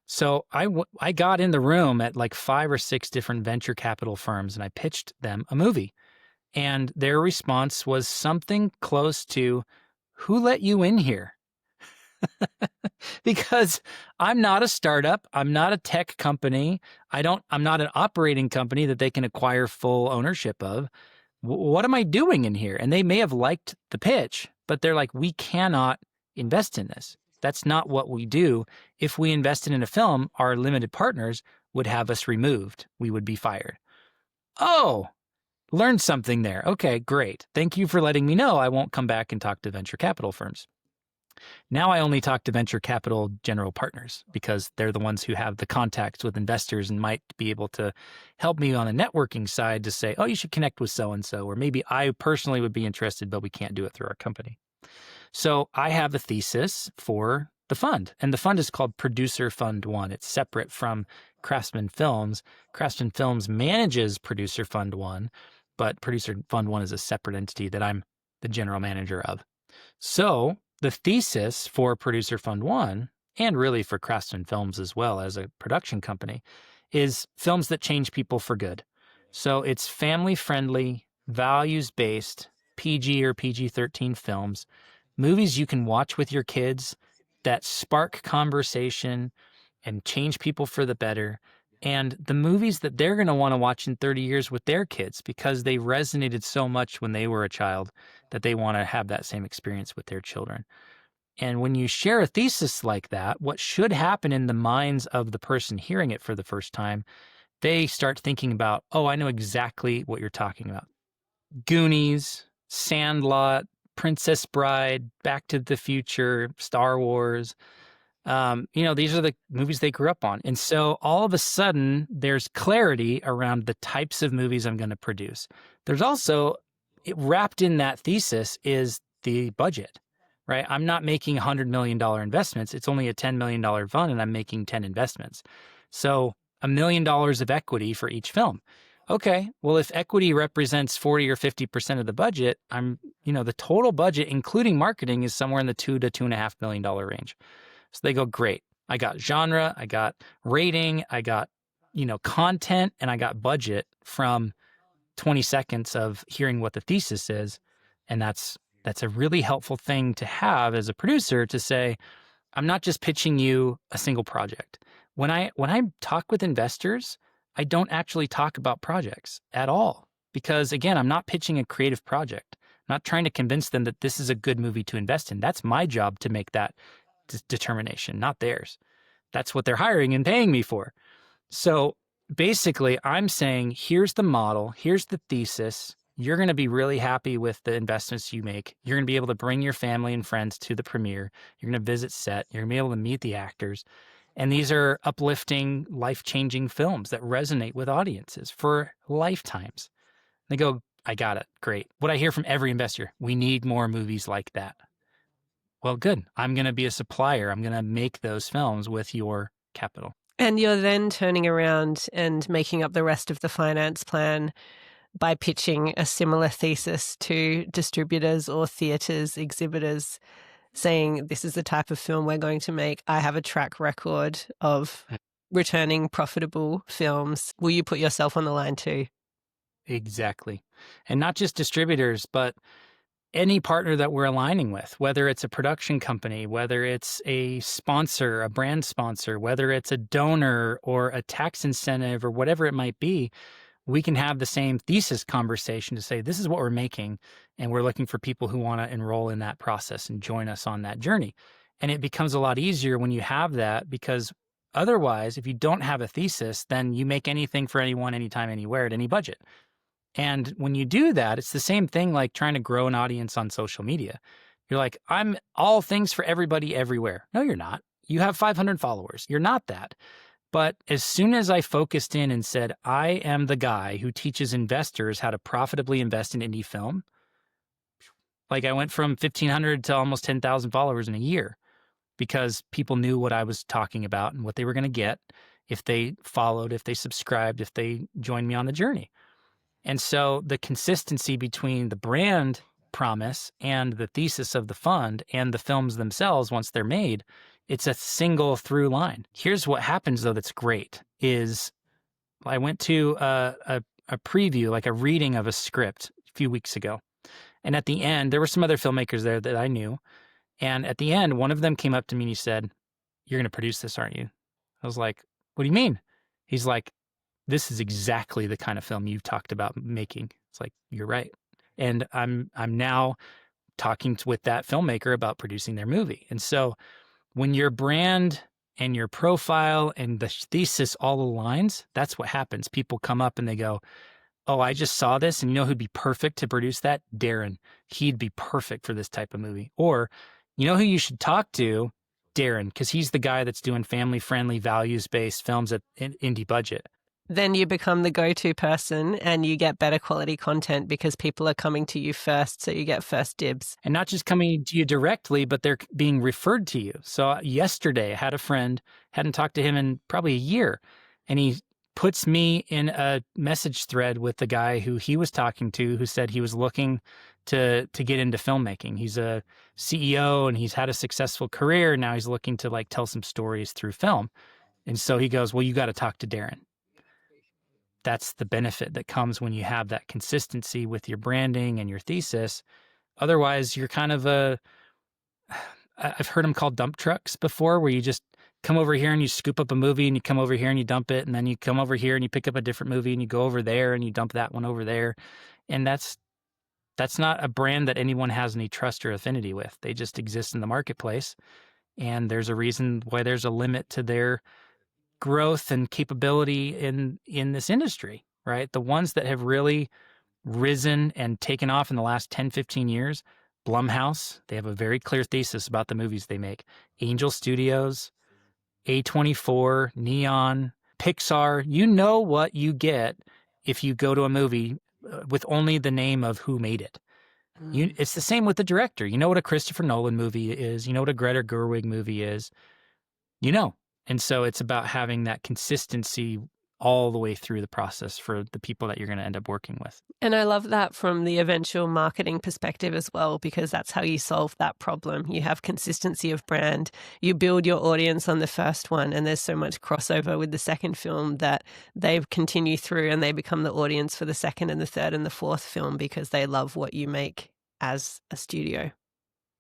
So I got in the room at like 5 or 6 different venture capital firms and I pitched them a movie. And their response was something close to, "Who let you in here?" Because I'm not a startup. I'm not a tech company. I'm not an operating company that they can acquire full ownership of. What am I doing in here? And they may have liked the pitch, but they're like, we cannot invest in this. That's not what we do. If we invested in a film, our limited partners would have us removed. We would be fired. Oh, learned something there. Okay, great. Thank you for letting me know. I won't come back and talk to venture capital firms. Now I only talk to venture capital general partners because they're the ones who have the contacts with investors and might be able to help me on a networking side to say, oh, you should connect with so-and-so, or maybe I personally would be interested, but we can't do it through our company. So I have a thesis for the fund, and the fund is called Producer Fund One. It's separate from Craftsman Films. Craftsman Films manages Producer Fund One, but Producer Fund One is a separate entity that I'm the general manager of. So the thesis for Producer Fund One, and really for Craftsman Films as well as a production company, is films that change people for good. So it's family-friendly, values-based, PG or PG-13 films, movies you can watch with your kids that spark conversation and change people for the better, and the movies that they're going to want to watch in 30 years with their kids because they resonated so much when they were a child that they want to have that same experience with their children. And when you share a thesis like that, what should happen in the minds of the person hearing it for the first time, they start thinking about, oh, I know exactly what you're talking about. Goonies, Sandlot, Princess Bride, Back to the Future, Star Wars. These are the movies they grew up on. And so all of a sudden, there's clarity around the types of movies I'm going to produce. There's also, wrapped in that thesis is the budget, right? I'm not making $100 million investments. It's only a $10 million fund, and I'm making 10 investments. So $1 million of equity for each film. Okay, well, if equity represents 40 or 50% of the budget, the total budget, including marketing, is somewhere in the $2 to $2.5 million range. So they go, great. I got genre, I got rating, I got, content, and I got budget from 20 seconds of hearing what the thesis is. And that's a really helpful thing to have as a producer to say, I'm not just pitching you a single project. When I talk with investors, I don't actually talk about projects at all because, again, I'm not pitching a creative project. I'm not trying to convince them that this is a good movie to invest in. That's my job to make that determination, not theirs. That's what they're hiring and paying me for. So basically, I'm saying, here's the model, here's the thesis. You're going to be really happy with the investments you make. You're going to be able to bring your family and friends to the premiere. You're going to visit set. You're going to be able to meet the actors. And these are uplifting, life-changing films that resonate with audiences for lifetimes. They go, I got it. Great. What I hear from every investor, we need more movies like that. Well, good. I'm going to be a supplier. I'm going to make those films with your capital. And you're then turning around and making up the rest of the finance plan by pitching a similar thesis to distributors or theatres, exhibitors, saying this is the type of film we're going to make. I have a track record of returning profitable films. Will you put yourself on the line too? Exactly. And not just distributors, but any partner that we're aligning with, whether it's a production company, whether it's a sponsor, a brand sponsor, whether it's a donor or a tax incentive or whatever it might be, we can have the same thesis conversation to say, this is what we're making, and we're looking for people who want to enroll in that process and join us on that journey. And it becomes a lot easier when you have that, because otherwise, if you don't have a thesis, then you make anything for anyone, anytime, anywhere, at any budget. And when you do that, it's the same thing like trying to grow an audience on social media. You're like, I'm all things for everybody everywhere. No, you're not. You have 500 followers. You're not that. But as soon as I focused in and said, I am the guy who teaches investors how to profitably invest in indie film, like I went from 1,500 to almost 10,000 followers in a year because people knew what I was talking about and what they were going to get if they followed, if they subscribed, if they joined me on the journey. And so the consistency between the brand promise and the thesis of the fund and the films themselves, once they're made, it's a single through line. Here's what happens, though, that's great, is I went to a preview, like a reading of a script a few weeks ago. And at the end, there were some other filmmakers there that I knew. And at the end, one of them came up to me and he said, "You're going to produce this, aren't you?" I was like, "What do you mean?" He's like, "This is exactly the kind of film you've talked about making." It's like, "You're right." And I'm now talking with that filmmaker about producing their movie. And so when your brand and your profile and the thesis all aligns, that's what happens. People come up and they go, "Oh, I just saw this, and you know who'd be perfect to produce that? Daren. He'd be perfect for this type of movie." Or, "You know who you should talk to? Daren, because he's the guy that's doing family-friendly, values-based films at an indie budget." Then you become the go-to person and you get better quality content because people are coming to you first, so you get first dibs. And not just coming to you directly, but they're being referred to you. So yesterday, I had a friend, hadn't talked to him in probably a year, and he puts me in a message thread with the guy who he was talking to, who said he was looking to get into filmmaking. He's a CEO and he's had a successful career. Now he's looking to like tell some stories through film. And so he goes, "Well, you got to talk to Daren." That's the benefit that comes when you have that consistency with your branding and your thesis. Otherwise, you're kind of I've heard them called dump trucks before, where you just come over here and you scoop up a movie and you come over here and you dump it. And then you come over here and you pick up a different movie and you go over there and you dump that one over there. And that's not a brand that anyone has any trust or affinity with. They just exist in the marketplace. And there's a reason why there's a limit to their growth and capability in this industry, right? The ones that have really risen and taken off in the last 10, 15 years, Blumhouse, they have a very clear thesis about the movies they make. Angel Studios, A24, Neon, Pixar, you know what you get if you go to a movie with only the name of who made it. It's the same with the director. You know what a Christopher Nolan movie is. You know what a Greta Gerwig movie is. You know. And so it's about having that consistency all the way through the process for the people that you're going to end up working with. And I love that from the eventual marketing perspective as well, because that's how you solve that problem. You have consistency of brand, you build your audience on the first one, and there's so much crossover with the second film that they continue through and they become the audience for the second and the third and the fourth film because they love what you make as a studio.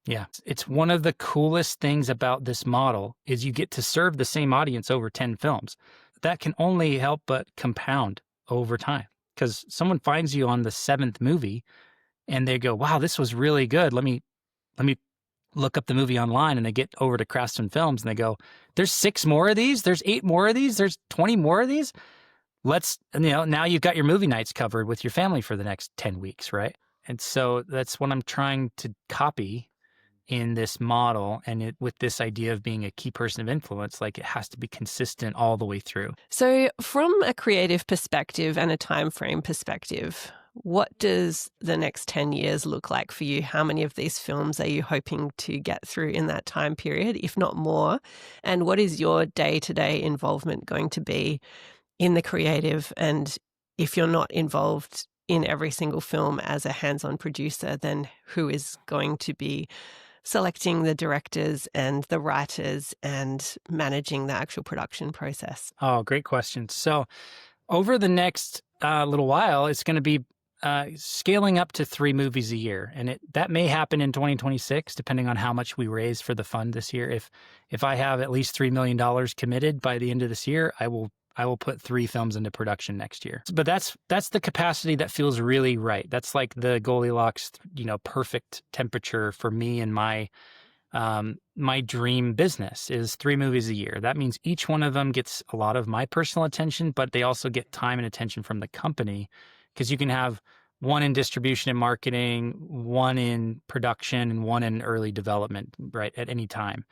Yeah. It's one of the coolest things about this model is you get to serve the same audience over 10 films. That can only help but compound over time, because someone finds you on the 7th movie and they go, "Wow, this was really good. Let me look up the movie online," and they get over to Craftsman Films and they go, "There's 6 more of these. There's 8 more of these. There's 20 more of these. Now you've got your movie nights covered with your family for the next 10 weeks, right?" And so that's what I'm trying to copy in this model, and with this idea of being a key person of influence, like it has to be consistent all the way through. So from a creative perspective and a time frame perspective, what does the next 10 years look like for you? How many of these films are you hoping to get through in that time period, if not more? And what is your day-to-day involvement going to be in the creative? And if you're not involved in every single film as a hands-on producer, then who is going to be selecting the directors and the writers and managing the actual production process? Oh, great question. So over the next little while, it's going to be scaling up to 3 movies a year. And that may happen in 2026, depending on how much we raise for the fund this year. If I have at least $3 million committed by the end of this year, I will put 3 films into production next year. But that's the capacity that feels really right. That's like the Goldilocks, perfect temperature for me and my dream business is 3 movies a year. That means each one of them gets a lot of my personal attention, but they also get time and attention from the company, because you can have one in distribution and marketing, one in production, and one in early development, right, at any time.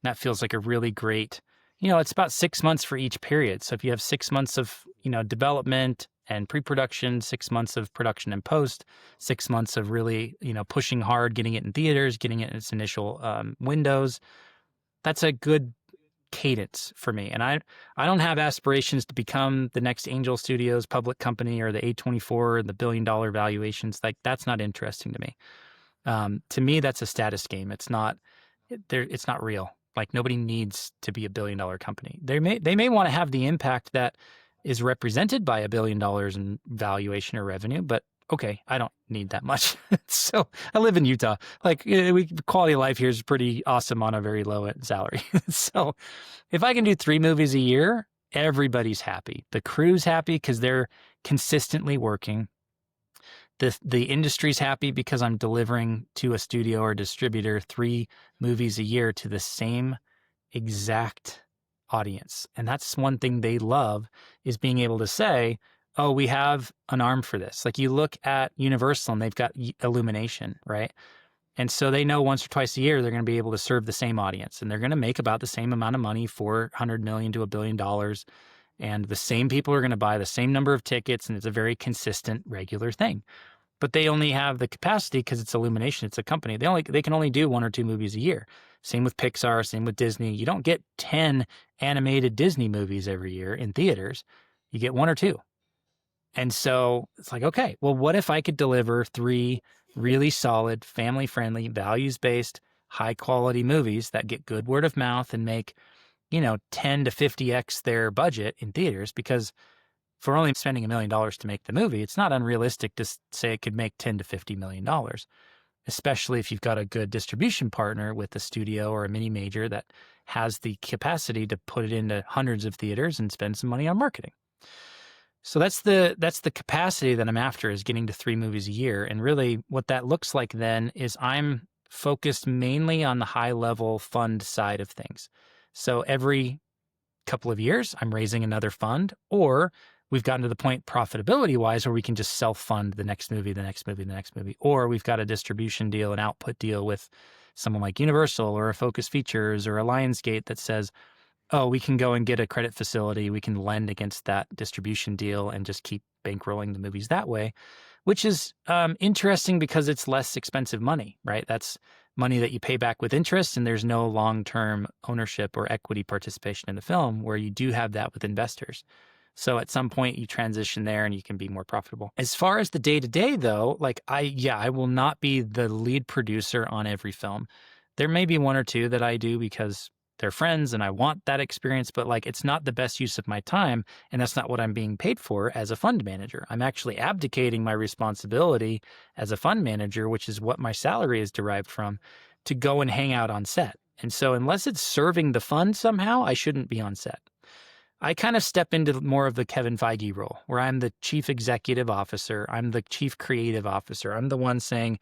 That feels like a really great, it's about 6 months for each period. So if you have 6 months of, development and pre-production, 6 months of production and post, 6 months of really, pushing hard, getting it in theaters, getting it in its initial windows, that's a good cadence for me. And I don't have aspirations to become the next Angel Studios public company or the A24 or the billion-dollar valuations. Like, that's not interesting to me. To me, that's a status game. It's not real. Like, nobody needs to be a billion-dollar company. They may want to have the impact that is represented by $1 billion in valuation or revenue, but okay, I don't need that much. So I live in Utah. Like, quality of life here is pretty awesome on a very low salary. So if I can do 3 movies a year, everybody's happy. The crew's happy because they're consistently working. The industry's happy because I'm delivering to a studio or distributor 3 movies a year to the same exact audience. And that's one thing they love, is being able to say, oh, we have an arm for this. Like, you look at Universal and they've got Illumination, right? And so they know once or twice a year they're going to be able to serve the same audience, and they're going to make about the same amount of money, $400 million to $1 billion. And the same people are going to buy the same number of tickets, and it's a very consistent, regular thing. But they only have the capacity, because it's Illumination, it's a company. They can only do 1 or 2 movies a year. Same with Pixar, same with Disney. You don't get 10 animated Disney movies every year in theaters. You get 1 or 2. And so it's like, okay, well, what if I could deliver 3 really solid, family-friendly, values-based, high-quality movies that get good word of mouth and make, 10 to 50x their budget in theaters? Because if we're only spending $1 million to make the movie, it's not unrealistic to say it could make $10 to $50 million, especially if you've got a good distribution partner with a studio or a mini major that has the capacity to put it into hundreds of theaters and spend some money on marketing. So that's the capacity that I'm after, is getting to 3 movies a year. And really what that looks like then is I'm focused mainly on the high level fund side of things. So every couple of years I'm raising another fund, or we've gotten to the point profitability wise where we can just self-fund the next movie, the next movie, the next movie. Or we've got a distribution deal, an output deal with someone like Universal or a Focus Features or a Lionsgate that says, oh, we can go and get a credit facility. We can lend against that distribution deal and just keep bankrolling the movies that way, which is interesting because it's less expensive money, right? That's money that you pay back with interest, and there's no long-term ownership or equity participation in the film, where you do have that with investors. So at some point you transition there and you can be more profitable. As far as the day-to-day though, like I will not be the lead producer on every film. There may be 1 or 2 that I do because they're friends and I want that experience, but like, it's not the best use of my time, and that's not what I'm being paid for as a fund manager. I'm actually abdicating my responsibility as a fund manager, which is what my salary is derived from, to go and hang out on set. And so unless it's serving the fund somehow, I shouldn't be on set. I kind of step into more of the Kevin Feige role, where I'm the chief executive officer. I'm the chief creative officer. I'm the one saying,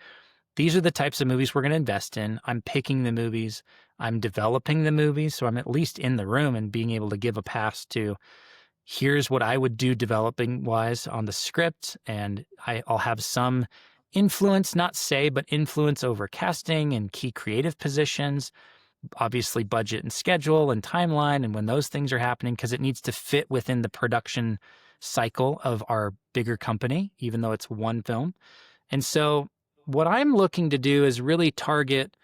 these are the types of movies we're going to invest in. I'm picking the movies. I'm developing the movies. So I'm at least in the room and being able to give a pass to, here's what I would do developing wise on the script. And I'll have some influence, not say, but influence over casting and key creative positions, obviously budget and schedule and timeline, and when those things are happening, because it needs to fit within the production cycle of our bigger company, even though it's one film. And so what I'm looking to do is really target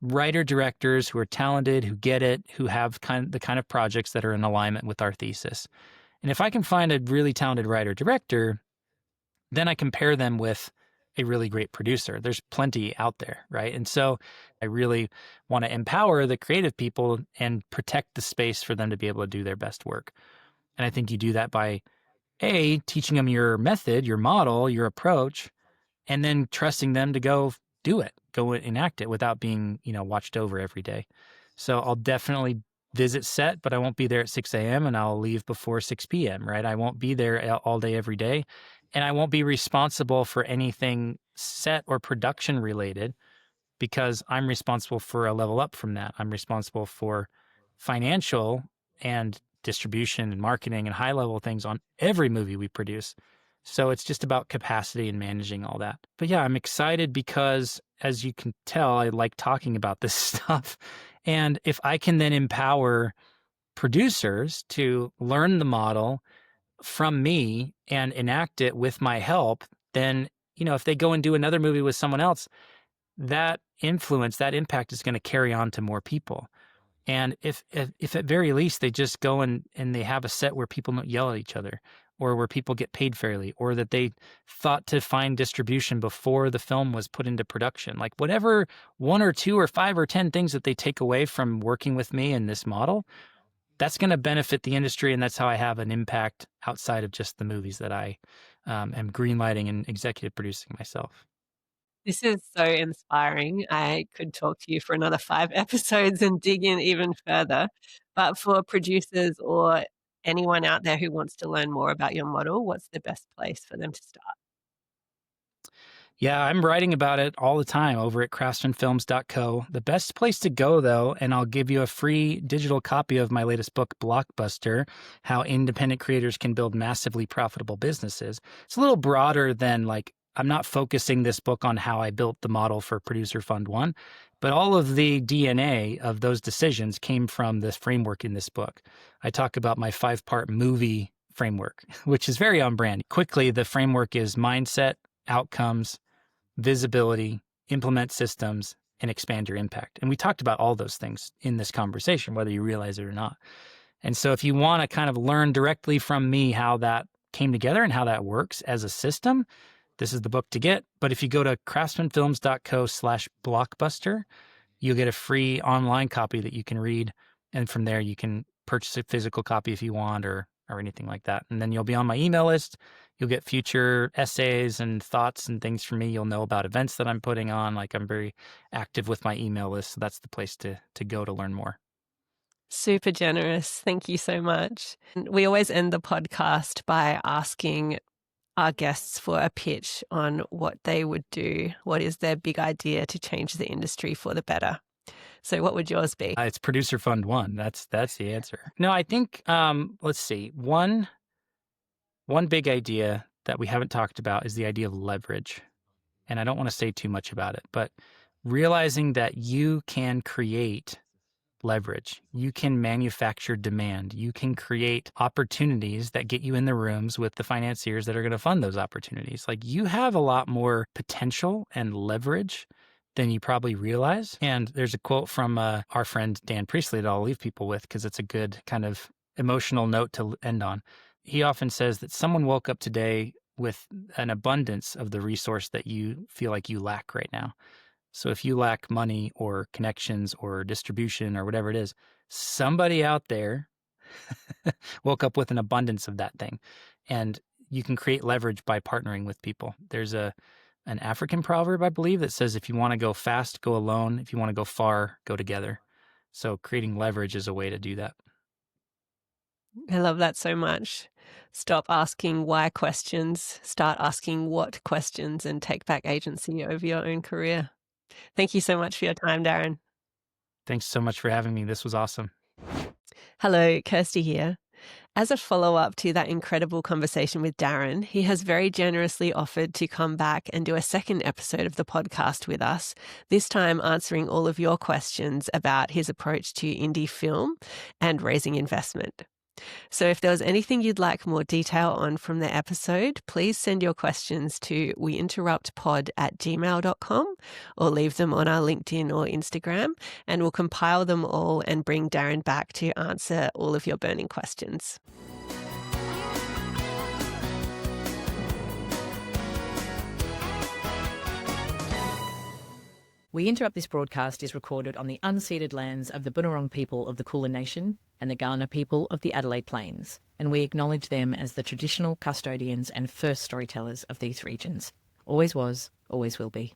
writer-directors who are talented, who get it, who have the kind of projects that are in alignment with our thesis. And if I can find a really talented writer-director, then I can pair them with a really great producer. There's plenty out there, right? And so I really want to empower the creative people and protect the space for them to be able to do their best work. And I think you do that by, A, teaching them your method, your model, your approach, and then trusting them to go do it, go enact it without being, watched over every day. So I'll definitely visit set, but I won't be there at 6 a.m. and I'll leave before 6 p.m., right? I won't be there all day, every day. And I won't be responsible for anything set or production related, because I'm responsible for a level up from that. I'm responsible for financial and distribution and marketing and high level things on every movie we produce. So it's just about capacity and managing all that. But yeah, I'm excited because, as you can tell, I like talking about this stuff. And if I can then empower producers to learn the model from me and enact it with my help, then, if they go and do another movie with someone else, that influence, that impact is going to carry on to more people. And if at very least they just go and they have a set where people don't yell at each other, or where people get paid fairly, or that they thought to find distribution before the film was put into production, like whatever 1 or 2 or 5 or 10 things that they take away from working with me in this model, that's going to benefit the industry. And that's how I have an impact outside of just the movies that I am greenlighting and executive producing myself. This is so inspiring. I could talk to you for another 5 episodes and dig in even further. But for producers or anyone out there who wants to learn more about your model, what's the best place for them to start? Yeah, I'm writing about it all the time over at craftsmanfilms.co. The best place to go, though, and I'll give you a free digital copy of my latest book, Blockbuster, How Independent Creators Can Build Massively Profitable Businesses. It's a little broader than, like, I'm not focusing this book on how I built the model for Producer Fund One, but all of the DNA of those decisions came from this framework in this book. I talk about my 5-part movie framework, which is very on brand. Quickly, the framework is mindset, outcomes, visibility, implement systems, and expand your impact. And we talked about all those things in this conversation, whether you realize it or not. And so if you want to kind of learn directly from me how that came together and how that works as a system, this is the book to get. But if you go to craftsmanfilms.co/blockbuster, you'll get a free online copy that you can read. And from there, you can purchase a physical copy if you want, or anything like that. And then you'll be on my email list. You'll get future essays and thoughts and things from me. You'll know about events that I'm putting on. Like, I'm very active with my email list. So that's the place to go to learn more. Super generous. Thank you so much. And we always end the podcast by asking our guests for a pitch on what they would do. What is their big idea to change the industry for the better? So what would yours be? It's Producer Fund One. That's the answer. No, I think, let's see. One big idea that we haven't talked about is the idea of leverage. And I don't want to say too much about it, but realizing that you can create leverage. You can manufacture demand. You can create opportunities that get you in the rooms with the financiers that are going to fund those opportunities. Like, you have a lot more potential and leverage than you probably realize. And there's a quote from our friend Dan Priestley that I'll leave people with because it's a good kind of emotional note to end on. He often says that someone woke up today with an abundance of the resource that you feel like you lack right now. So if you lack money or connections or distribution or whatever it is, somebody out there woke up with an abundance of that thing. And you can create leverage by partnering with people. There's an African proverb, I believe, that says, if you want to go fast, go alone. If you want to go far, go together. So creating leverage is a way to do that. I love that so much. Stop asking why questions, start asking what questions, and take back agency over your own career. Thank you so much for your time, Daren. Thanks so much for having me. This was awesome. Hello, Kirsty here. As a follow-up to that incredible conversation with Daren, he has very generously offered to come back and do a second episode of the podcast with us, this time answering all of your questions about his approach to indie film and raising investment. So if there was anything you'd like more detail on from the episode, please send your questions to weinterruptpod@gmail.com or leave them on our LinkedIn or Instagram, and we'll compile them all and bring Daren back to answer all of your burning questions. We Interrupt This broadcast is recorded on the unceded lands of the Bunurong people of the Kulin Nation and the Kaurna people of the Adelaide Plains, and we acknowledge them as the traditional custodians and first storytellers of these regions. Always was, always will be.